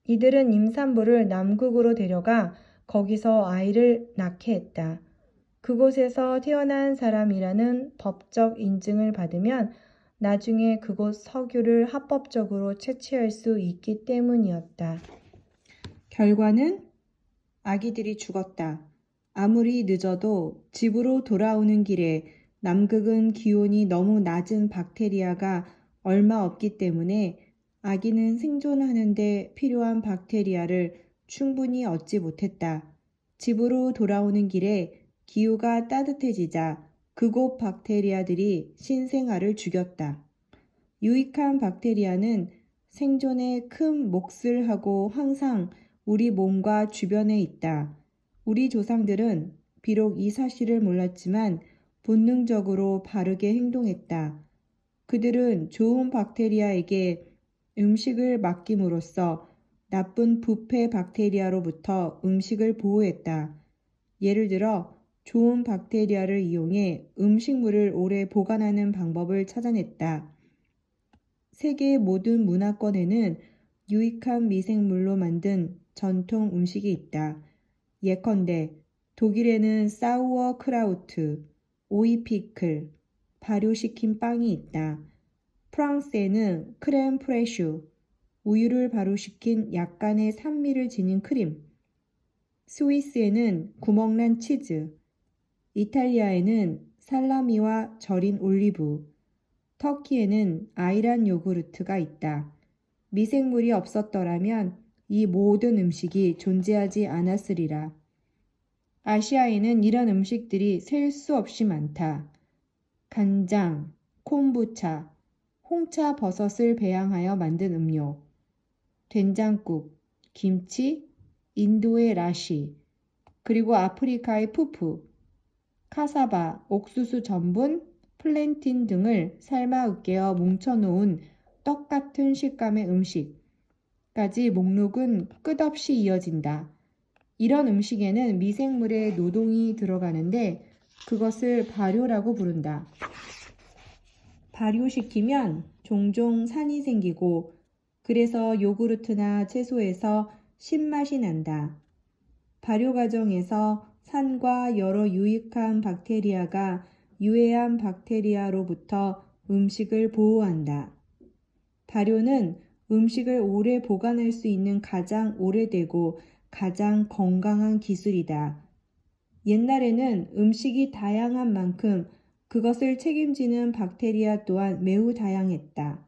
S1: 이들은 임산부를 남극으로 데려가 거기서 아이를 낳게 했다. 그곳에서 태어난 사람이라는 법적 인증을 받으면 나중에 그곳 석유를 합법적으로 채취할 수 있기 때문이었다. 결과는 아기들이 죽었다. 아무리 늦어도 집으로 돌아오는 길에 남극은 기온이 너무 낮은 박테리아가 얼마 없기 때문에 아기는 생존하는 데 필요한 박테리아를 충분히 얻지 못했다. 집으로 돌아오는 길에 기후가 따뜻해지자 그곳 박테리아들이 신생아를 죽였다. 유익한 박테리아는 생존에 큰 몫을 하고 항상 우리 몸과 주변에 있다. 우리 조상들은 비록 이 사실을 몰랐지만 본능적으로 바르게 행동했다. 그들은 좋은 박테리아에게 음식을 맡김으로써 나쁜 부패 박테리아로부터 음식을 보호했다. 예를 들어 좋은 박테리아를 이용해 음식물을 오래 보관하는 방법을 찾아냈다. 세계 모든 문화권에는 유익한 미생물로 만든 전통 음식이 있다. 예컨대 독일에는 사우어 크라우트, 오이 피클, 발효시킨 빵이 있다. 프랑스에는 크렘 프레슈, 우유를 발효시킨 약간의 산미를 지닌 크림. 스위스에는 구멍난 치즈, 이탈리아에는 살라미와 절인 올리브, 터키에는 아이란 요구르트가 있다. 미생물이 없었더라면 이 모든 음식이 존재하지 않았으리라. 아시아에는 이런 음식들이 셀 수 없이 많다. 간장, 콤부차, 홍차 버섯을 배양하여 만든 음료, 된장국, 김치, 인도의 라시, 그리고 아프리카의 푸푸, 카사바, 옥수수 전분, 플랜틴 등을 삶아 으깨어 뭉쳐놓은 떡 같은 식감의 음식까지 목록은 끝없이 이어진다. 이런 음식에는 미생물의 노동이 들어가는데 그것을 발효라고 부른다. 발효시키면 종종 산이 생기고 그래서 요구르트나 채소에서 신맛이 난다. 발효 과정에서 산과 여러 유익한 박테리아가 유해한 박테리아로부터 음식을 보호한다. 발효는 음식을 오래 보관할 수 있는 가장 오래되고 가장 건강한 기술이다. 옛날에는 음식이 다양한 만큼 그것을 책임지는 박테리아 또한 매우 다양했다.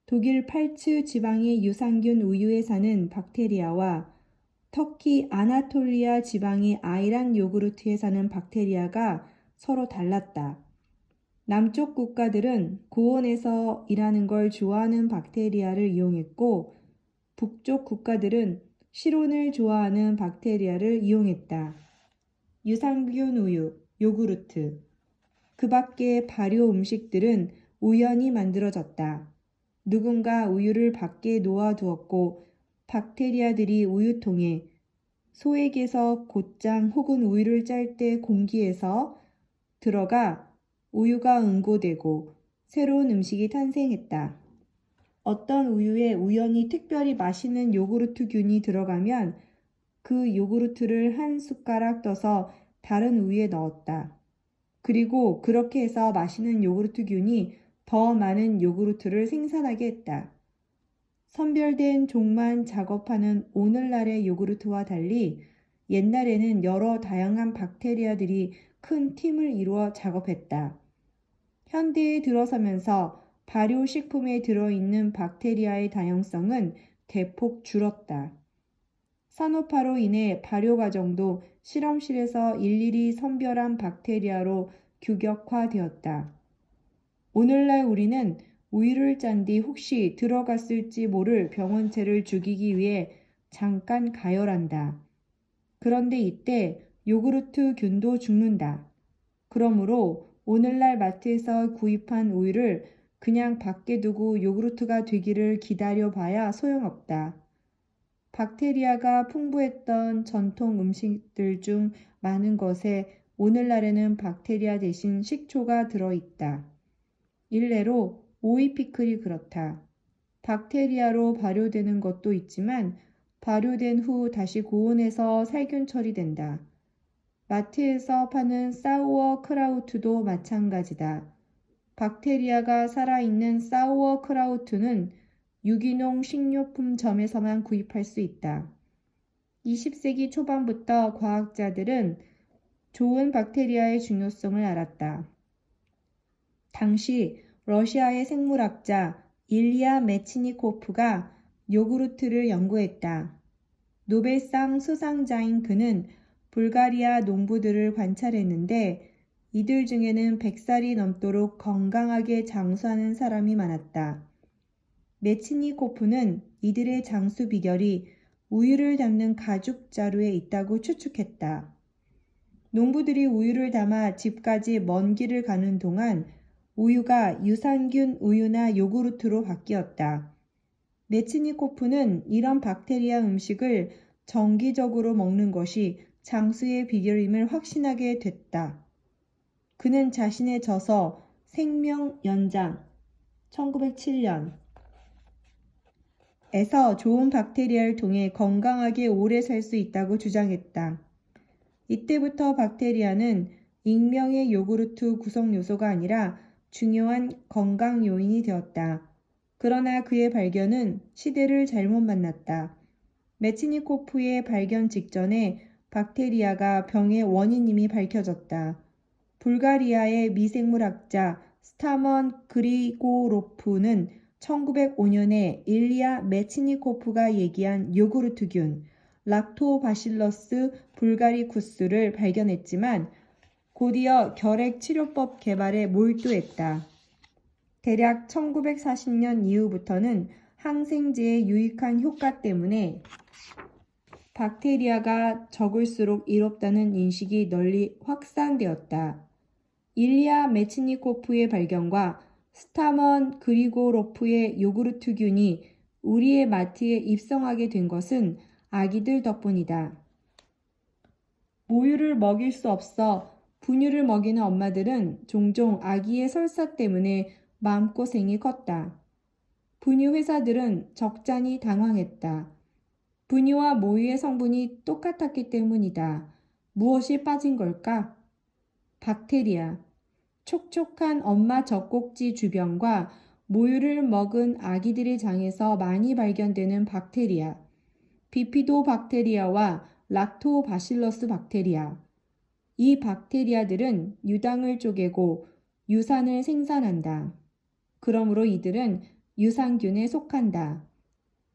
S1: 독일 팔츠 지방의 유산균 우유에 사는 박테리아와 터키 아나톨리아 지방의 아이란 요구르트에 사는 박테리아가 서로 달랐다. 남쪽 국가들은 고온에서 일하는 걸 좋아하는 박테리아를 이용했고 북쪽 국가들은 실온을 좋아하는 박테리아를 이용했다. 유산균 우유, 요구르트, 그 밖의 발효 음식들은 우연히 만들어졌다. 누군가 우유를 밖에 놓아두었고 박테리아들이 우유통에 소액에서 곧장 혹은 우유를 짤 때 공기에서 들어가 우유가 응고되고 새로운 음식이 탄생했다. 어떤 우유에 우연히 특별히 맛있는 요구르트균이 들어가면 그 요구르트를 한 숟가락 떠서 다른 우유에 넣었다. 그리고 그렇게 해서 맛있는 요구르트균이 더 많은 요구르트를 생산하게 했다. 선별된 종만 작업하는 오늘날의 요구르트와 달리 옛날에는 여러 다양한 박테리아들이 큰 팀을 이루어 작업했다. 현대에 들어서면서 발효식품에 들어있는 박테리아의 다양성은 대폭 줄었다. 산업화로 인해 발효 과정도 실험실에서 일일이 선별한 박테리아로 규격화되었다. 오늘날 우리는 우유를 짠 뒤 혹시 들어갔을지 모를 병원체를 죽이기 위해 잠깐 가열한다. 그런데 이때 요구르트 균도 죽는다. 그러므로 오늘날 마트에서 구입한 우유를 그냥 밖에 두고 요구르트가 되기를 기다려봐야 소용없다. 박테리아가 풍부했던 전통 음식들 중 많은 것에 오늘날에는 박테리아 대신 식초가 들어있다. 일례로 오이 피클이 그렇다. 박테리아로 발효되는 것도 있지만 발효된 후 다시 고온에서 살균 처리된다. 마트에서 파는 사우어크라우트도 마찬가지다. 박테리아가 살아있는 사우어크라우트는 유기농 식료품점에서만 구입할 수 있다. 20세기 초반부터 과학자들은 좋은 박테리아의 중요성을 알았다. 당시 러시아의 생물학자 일리아 메치니코프가 요구르트를 연구했다. 노벨상 수상자인 그는 불가리아 농부들을 관찰했는데 이들 중에는 100살이 넘도록 건강하게 장수하는 사람이 많았다. 메치니코프는 이들의 장수 비결이 우유를 담는 가죽 자루에 있다고 추측했다. 농부들이 우유를 담아 집까지 먼 길을 가는 동안 우유가 유산균 우유나 요구르트로 바뀌었다. 메치니코프는 이런 박테리아 음식을 정기적으로 먹는 것이 장수의 비결임을 확신하게 됐다. 그는 자신의 저서 생명 연장 1907년 에서 좋은 박테리아를 통해 건강하게 오래 살 수 있다고 주장했다. 이때부터 박테리아는 익명의 요구르트 구성 요소가 아니라 중요한 건강 요인이 되었다. 그러나 그의 발견은 시대를 잘못 만났다. 메치니코프의 발견 직전에 박테리아가 병의 원인임이 밝혀졌다. 불가리아의 미생물학자 스타먼 그리고로프는 1905년에 일리아 메치니코프가 얘기한 요구르트균 락토바실러스 불가리쿠스를 발견했지만 곧이어 결핵 치료법 개발에 몰두했다. 대략 1940년 이후부터는 항생제의 유익한 효과 때문에 박테리아가 적을수록 이롭다는 인식이 널리 확산되었다. 일리아 메치니코프의 발견과 스타먼 그리고로프의 요구르트균이 우리의 마트에 입성하게 된 것은 아기들 덕분이다. 모유를 먹일 수 없어 분유를 먹이는 엄마들은 종종 아기의 설사 때문에 마음고생이 컸다. 분유 회사들은 적잖이 당황했다. 분유와 모유의 성분이 똑같았기 때문이다. 무엇이 빠진 걸까? 박테리아. 촉촉한 엄마 젖꼭지 주변과 모유를 먹은 아기들의 장에서 많이 발견되는 박테리아. 비피도박테리아와 락토바실러스 박테리아. 이 박테리아들은 유당을 쪼개고 유산을 생산한다. 그러므로 이들은 유산균에 속한다.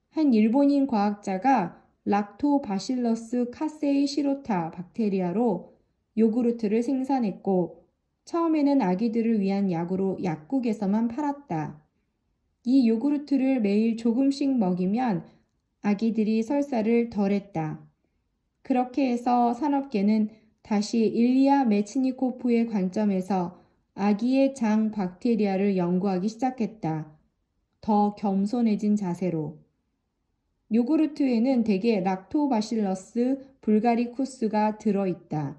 S1: 한 일본인 과학자가 락토바실러스 카세이 시로타 박테리아로 요구르트를 생산했고 처음에는 아기들을 위한 약으로 약국에서만 팔았다. 이 요구르트를 매일 조금씩 먹이면 아기들이 설사를 덜했다. 그렇게 해서 산업계는 다시 일리아 메치니코프의 관점에서 아기의 장 박테리아를 연구하기 시작했다. 더 겸손해진 자세로. 요구르트에는 대개 락토바실러스 불가리쿠스가 들어있다.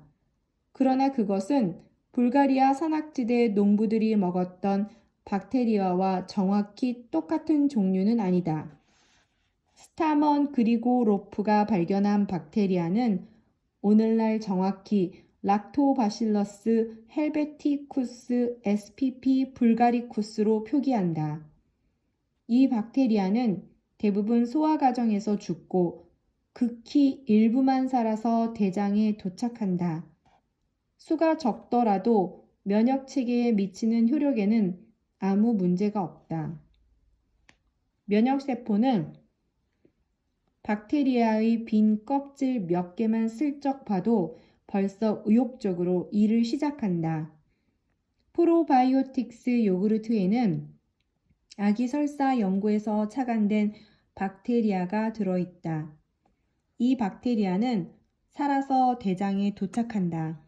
S1: 그러나 그것은 불가리아 산악지대 농부들이 먹었던 박테리아와 정확히 똑같은 종류는 아니다. 스타먼 그리고로프가 발견한 박테리아는 오늘날 정확히 락토바실러스 헬베티쿠스 spp 불가리쿠스로 표기한다. 이 박테리아는 대부분 소화 과정에서 죽고 극히 일부만 살아서 대장에 도착한다. 수가 적더라도 면역 체계에 미치는 효력에는 아무 문제가 없다. 면역세포는 박테리아의 빈 껍질 몇 개만 슬쩍 봐도 벌써 의욕적으로 일을 시작한다. 프로바이오틱스 요구르트에는 아기 설사 연구에서 착안된 박테리아가 들어있다. 이 박테리아는 살아서 대장에 도착한다.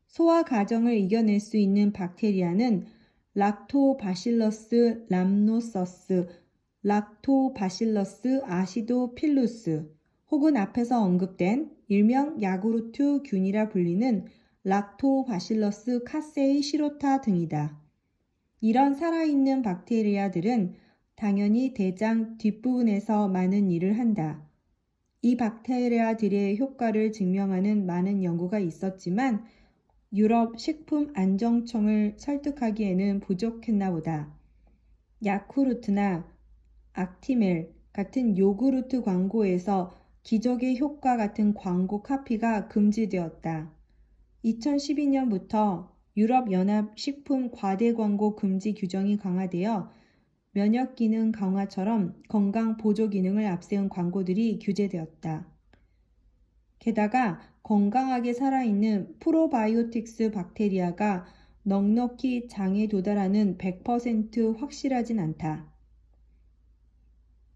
S1: 소화 과정을 이겨낼 수 있는 박테리아는 락토바실러스 람노서스, 락토바실러스 아시도필루스 혹은 앞에서 언급된 일명 야구르트 균이라 불리는 락토바실러스 카세이 시로타 등이다. 이런 살아있는 박테리아들은 당연히 대장 뒷부분에서 많은 일을 한다. 이 박테리아들의 효과를 증명하는 많은 연구가 있었지만 유럽 식품안정청을 설득하기에는 부족했나 보다. 야쿠르트나 악티멜 같은 요구르트 광고에서 기적의 효과 같은 광고 카피가 금지되었다. 2012년부터 유럽연합 식품 과대 광고 금지 규정이 강화되어 면역 기능 강화처럼 건강 보조 기능을 앞세운 광고들이 규제되었다. 게다가 건강하게 살아있는 프로바이오틱스 박테리아가 넉넉히 장에 도달하는 100% 확실하진 않다.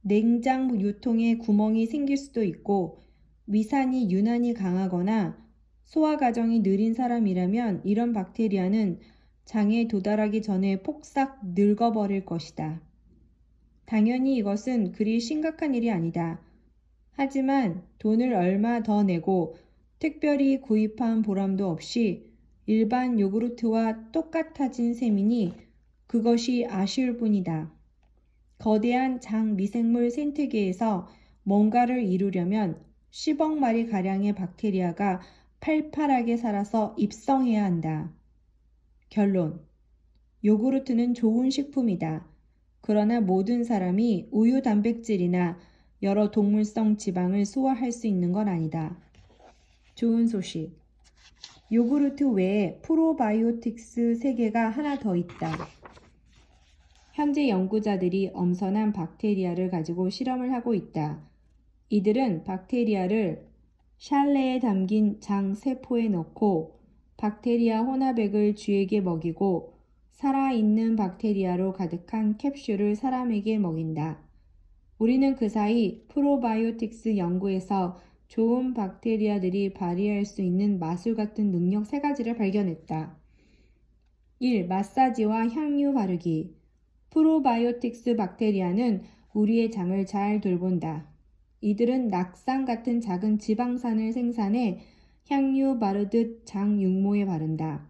S1: 냉장 유통에 구멍이 생길 수도 있고 위산이 유난히 강하거나 소화 과정이 느린 사람이라면 이런 박테리아는 장에 도달하기 전에 폭삭 늙어버릴 것이다. 당연히 이것은 그리 심각한 일이 아니다. 하지만 돈을 얼마 더 내고 특별히 구입한 보람도 없이 일반 요구르트와 똑같아진 셈이니 그것이 아쉬울 뿐이다. 거대한 장 미생물 생태계에서 뭔가를 이루려면 10억 마리 가량의 박테리아가 팔팔하게 살아서 입성해야 한다. 결론. 요구르트는 좋은 식품이다. 그러나 모든 사람이 우유 단백질이나 여러 동물성 지방을 소화할 수 있는 건 아니다. 좋은 소식. 요구르트 외에 프로바이오틱스 세계가 하나 더 있다. 현재 연구자들이 엄선한 박테리아를 가지고 실험을 하고 있다. 이들은 박테리아를 샬레에 담긴 장 세포에 넣고 박테리아 혼합액을 쥐에게 먹이고 살아있는 박테리아로 가득한 캡슐을 사람에게 먹인다. 우리는 그 사이 프로바이오틱스 연구에서 좋은 박테리아들이 발휘할 수 있는 마술 같은 능력 3가지를 발견했다. 1. 마사지와 향유 바르기. 프로바이오틱스 박테리아는 우리의 장을 잘 돌본다. 이들은 낙상 같은 작은 지방산을 생산해 향유 바르듯 장 육모에 바른다.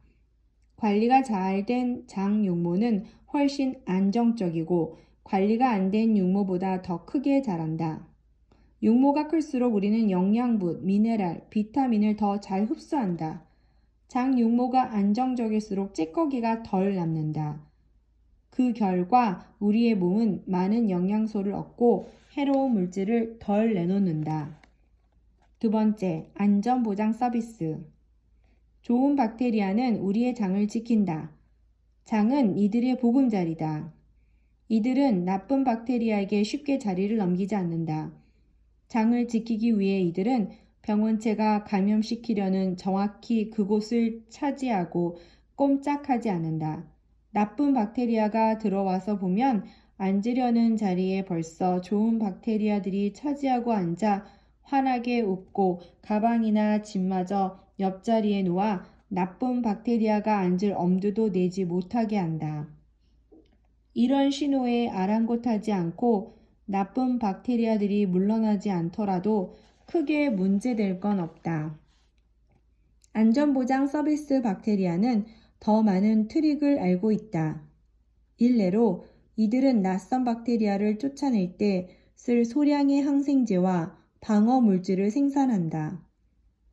S1: 관리가 잘 된 장 육모는 훨씬 안정적이고 관리가 안 된 육모보다 더 크게 자란다. 육모가 클수록 우리는 영양분, 미네랄, 비타민을 더 잘 흡수한다. 장 육모가 안정적일수록 찌꺼기가 덜 남는다. 그 결과 우리의 몸은 많은 영양소를 얻고 해로운 물질을 덜 내놓는다. 2번째, 안전보장 서비스. 좋은 박테리아는 우리의 장을 지킨다. 장은 이들의 보금자리다. 이들은 나쁜 박테리아에게 쉽게 자리를 넘기지 않는다. 장을 지키기 위해 이들은 병원체가 감염시키려는 정확히 그곳을 차지하고 꼼짝하지 않는다. 나쁜 박테리아가 들어와서 보면 앉으려는 자리에 벌써 좋은 박테리아들이 차지하고 앉아 환하게 웃고 가방이나 짐마저 옆자리에 놓아 나쁜 박테리아가 앉을 엄두도 내지 못하게 한다. 이런 신호에 아랑곳하지 않고 나쁜 박테리아들이 물러나지 않더라도 크게 문제될 건 없다. 안전보장 서비스 박테리아는 더 많은 트릭을 알고 있다. 일례로 이들은 낯선 박테리아를 쫓아낼 때 쓸 소량의 항생제와 방어 물질을 생산한다.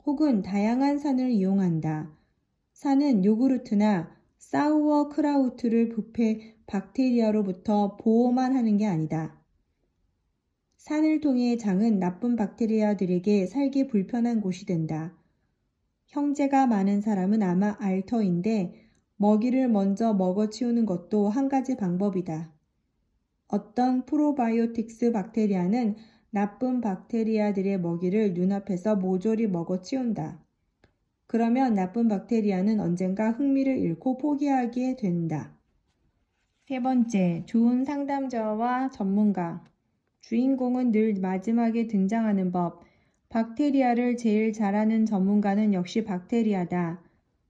S1: 혹은 다양한 산을 이용한다. 산은 요구르트나 사우어크라우트를 부패 박테리아로부터 보호만 하는 게 아니다. 산을 통해 장은 나쁜 박테리아들에게 살기 불편한 곳이 된다. 형제가 많은 사람은 아마 알 터인데 먹이를 먼저 먹어치우는 것도 한 가지 방법이다. 어떤 프로바이오틱스 박테리아는 나쁜 박테리아들의 먹이를 눈앞에서 모조리 먹어치운다. 그러면 나쁜 박테리아는 언젠가 흥미를 잃고 포기하게 된다. 세 번째, 좋은 상담자와 전문가. 주인공은 늘 마지막에 등장하는 법. 박테리아를 제일 잘 아는 전문가는 역시 박테리아다.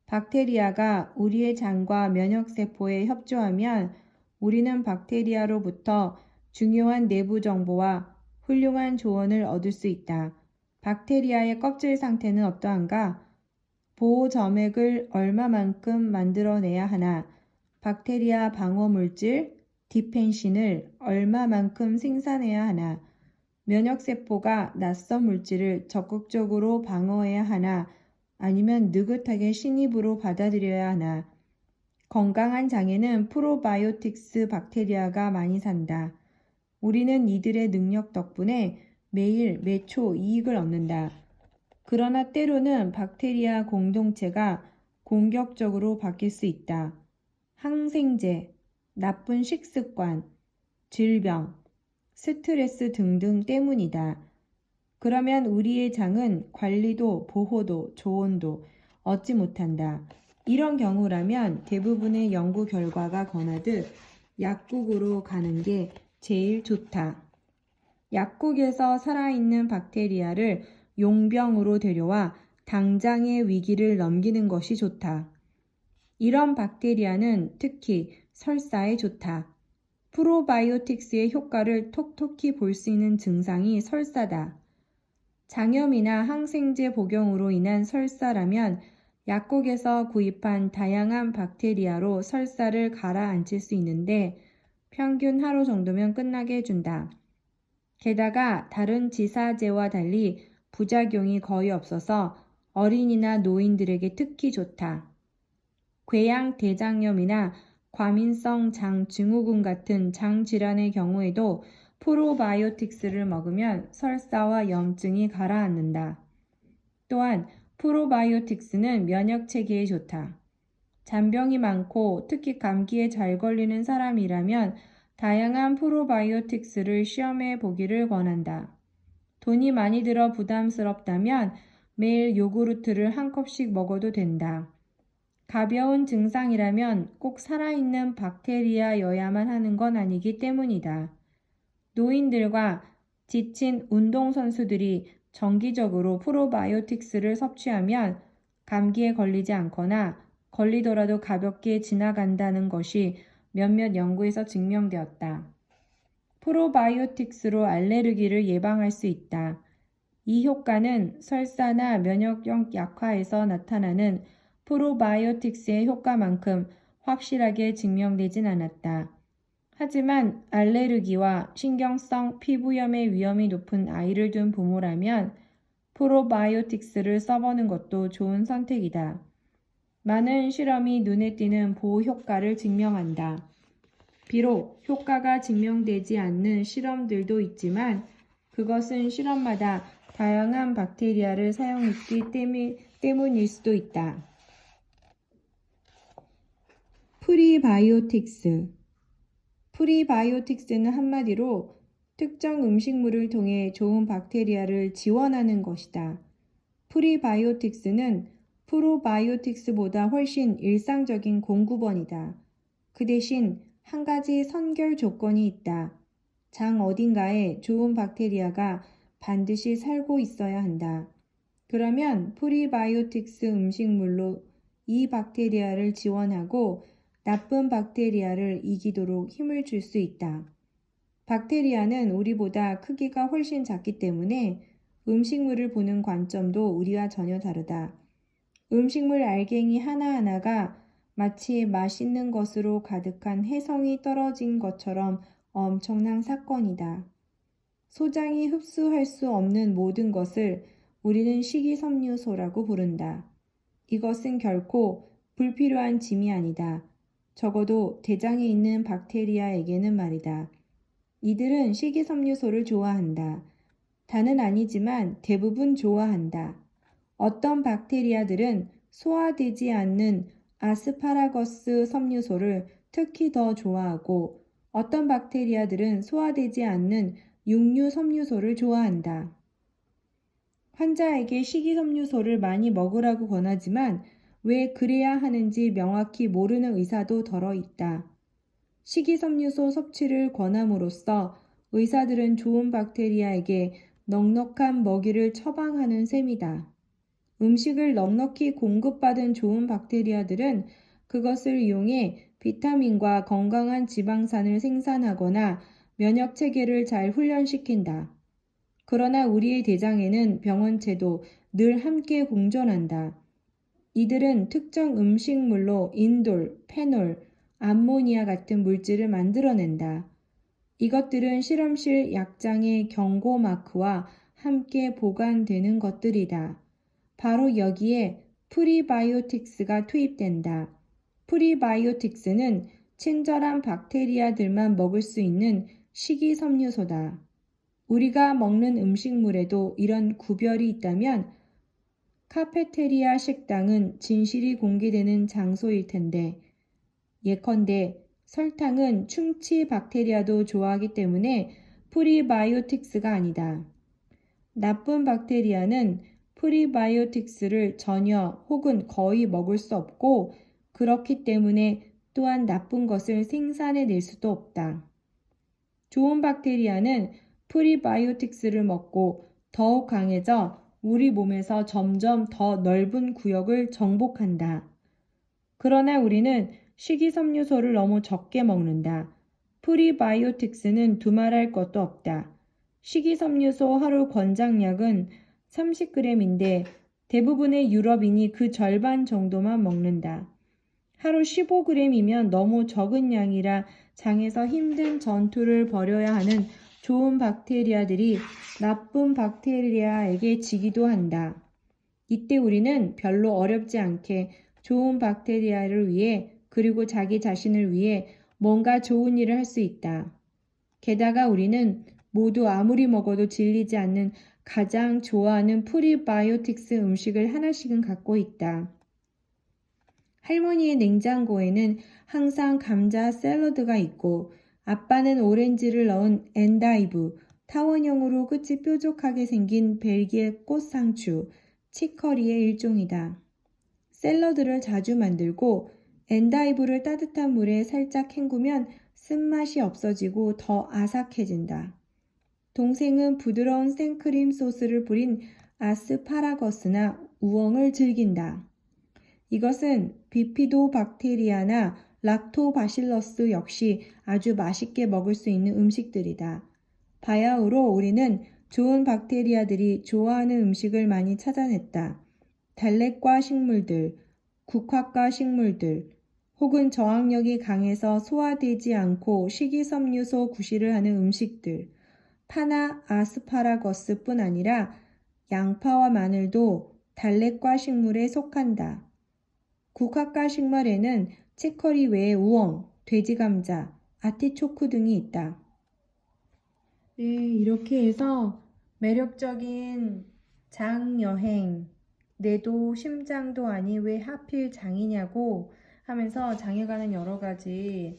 S1: 박테리아가 우리의 장과 면역세포에 협조하면 우리는 박테리아로부터 중요한 내부 정보와 훌륭한 조언을 얻을 수 있다. 박테리아의 껍질 상태는 어떠한가? 보호 점액을 얼마만큼 만들어내야 하나? 박테리아 방어 물질, 디펜신을 얼마만큼 생산해야 하나? 면역세포가 낯선 물질을 적극적으로 방어해야 하나? 아니면 느긋하게 신입으로 받아들여야 하나? 건강한 장에는 프로바이오틱스 박테리아가 많이 산다. 우리는 이들의 능력 덕분에 매일 매초 이익을 얻는다. 그러나 때로는 박테리아 공동체가 공격적으로 바뀔 수 있다. 항생제, 나쁜 식습관, 질병, 스트레스 등등 때문이다. 그러면 우리의 장은 관리도 보호도 조언도 얻지 못한다. 이런 경우라면 대부분의 연구 결과가 권하듯 약국으로 가는 게 제일 좋다. 약국에서 살아있는 박테리아를 용병으로 데려와 당장의 위기를 넘기는 것이 좋다. 이런 박테리아는 특히 설사에 좋다. 프로바이오틱스의 효과를 톡톡히 볼 수 있는 증상이 설사다. 장염이나 항생제 복용으로 인한 설사라면 약국에서 구입한 다양한 박테리아로 설사를 가라앉힐 수 있는데 평균 하루 정도면 끝나게 해준다. 게다가 다른 지사제와 달리 부작용이 거의 없어서 어린이나 노인들에게 특히 좋다. 궤양 대장염이나 과민성 장 증후군 같은 장 질환의 경우에도 프로바이오틱스를 먹으면 설사와 염증이 가라앉는다. 또한 프로바이오틱스는 면역 체계에 좋다. 잔병이 많고 특히 감기에 잘 걸리는 사람이라면 다양한 프로바이오틱스를 시험해 보기를 권한다. 돈이 많이 들어 부담스럽다면 매일 요구르트를 한 컵씩 먹어도 된다. 가벼운 증상이라면 꼭 살아있는 박테리아여야만 하는 건 아니기 때문이다. 노인들과 지친 운동선수들이 정기적으로 프로바이오틱스를 섭취하면 감기에 걸리지 않거나 걸리더라도 가볍게 지나간다는 것이 몇몇 연구에서 증명되었다. 프로바이오틱스로 알레르기를 예방할 수 있다. 이 효과는 설사나 면역력 약화에서 나타나는 프로바이오틱스의 효과만큼 확실하게 증명되진 않았다. 하지만 알레르기와 신경성 피부염의 위험이 높은 아이를 둔 부모라면 프로바이오틱스를 써보는 것도 좋은 선택이다. 많은 실험이 눈에 띄는 보호 효과를 증명한다. 비록 효과가 증명되지 않는 실험들도 있지만 그것은 실험마다 다양한 박테리아를 사용했기 때문일 수도 있다. 프리바이오틱스. 프리바이오틱스는 한마디로 특정 음식물을 통해 좋은 박테리아를 지원하는 것이다. 프리바이오틱스는 프로바이오틱스보다 훨씬 일상적인 공급원이다. 그 대신 한 가지 선결 조건이 있다. 장 어딘가에 좋은 박테리아가 반드시 살고 있어야 한다. 그러면 프리바이오틱스 음식물로 이 박테리아를 지원하고 나쁜 박테리아를 이기도록 힘을 줄 수 있다. 박테리아는 우리보다 크기가 훨씬 작기 때문에 음식물을 보는 관점도 우리와 전혀 다르다. 음식물 알갱이 하나하나가 마치 맛있는 것으로 가득한 혜성이 떨어진 것처럼 엄청난 사건이다. 소장이 흡수할 수 없는 모든 것을 우리는 식이섬유소라고 부른다. 이것은 결코 불필요한 짐이 아니다. 적어도 대장에 있는 박테리아에게는 말이다. 이들은 식이섬유소를 좋아한다. 다는 아니지만 대부분 좋아한다. 어떤 박테리아들은 소화되지 않는 아스파라거스 섬유소를 특히 더 좋아하고 어떤 박테리아들은 소화되지 않는 육류 섬유소를 좋아한다. 환자에게 식이섬유소를 많이 먹으라고 권하지만 왜 그래야 하는지 명확히 모르는 의사도 덜어 있다. 식이섬유소 섭취를 권함으로써 의사들은 좋은 박테리아에게 넉넉한 먹이를 처방하는 셈이다. 음식을 넉넉히 공급받은 좋은 박테리아들은 그것을 이용해 비타민과 건강한 지방산을 생산하거나 면역 체계를 잘 훈련시킨다. 그러나 우리의 대장에는 병원체도 늘 함께 공존한다. 이들은 특정 음식물로 인돌, 페놀, 암모니아 같은 물질을 만들어낸다. 이것들은 실험실 약장의 경고 마크와 함께 보관되는 것들이다. 바로 여기에 프리바이오틱스가 투입된다. 프리바이오틱스는 친절한 박테리아들만 먹을 수 있는 식이섬유소다. 우리가 먹는 음식물에도 이런 구별이 있다면 카페테리아 식당은 진실이 공개되는 장소일 텐데 예컨대 설탕은 충치 박테리아도 좋아하기 때문에 프리바이오틱스가 아니다. 나쁜 박테리아는 프리바이오틱스를 전혀 혹은 거의 먹을 수 없고 그렇기 때문에 또한 나쁜 것을 생산해낼 수도 없다. 좋은 박테리아는 프리바이오틱스를 먹고 더욱 강해져 우리 몸에서 점점 더 넓은 구역을 정복한다. 그러나 우리는 식이섬유소를 너무 적게 먹는다. 프리바이오틱스는 두말할 것도 없다. 식이섬유소 하루 권장량은 30g인데 대부분의 유럽인이 그 절반 정도만 먹는다. 하루 15g이면 너무 적은 양이라 장에서 힘든 전투를 벌여야 하는 좋은 박테리아들이 나쁜 박테리아에게 지기도 한다. 이때 우리는 별로 어렵지 않게 좋은 박테리아를 위해 그리고 자기 자신을 위해 뭔가 좋은 일을 할 수 있다. 게다가 우리는 모두 아무리 먹어도 질리지 않는 가장 좋아하는 프리바이오틱스 음식을 하나씩은 갖고 있다. 할머니의 냉장고에는 항상 감자 샐러드가 있고 아빠는 오렌지를 넣은 엔다이브, 타원형으로 끝이 뾰족하게 생긴 벨기에 꽃상추, 치커리의 일종이다. 샐러드를 자주 만들고 엔다이브를 따뜻한 물에 살짝 헹구면 쓴맛이 없어지고 더 아삭해진다. 동생은 부드러운 생크림 소스를 뿌린 아스파라거스나 우엉을 즐긴다. 이것은 비피도박테리아나 락토바실러스 역시 아주 맛있게 먹을 수 있는 음식들이다. 바야흐로 우리는 좋은 박테리아들이 좋아하는 음식을 많이 찾아냈다. 달랫과 식물들, 국화과 식물들, 혹은 저항력이 강해서 소화되지 않고 식이섬유소 구실을 하는 음식들, 파나 아스파라거스뿐 아니라 양파와 마늘도 달랫과 식물에 속한다. 국화과 식물에는 치커리 외에 우엉, 돼지감자, 아티초크 등이 있다. 네, 이렇게 해서 매력적인 장 여행, 뇌도 심장도 아니 왜 하필 장이냐고 하면서 장에 관한 여러 가지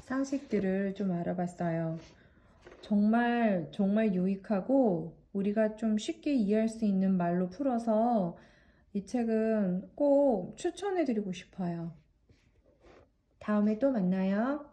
S1: 상식들을 좀 알아봤어요. 정말 유익하고 우리가 좀 쉽게 이해할 수 있는 말로 풀어서 이 책은 꼭 추천해드리고 싶어요. 다음에 또 만나요.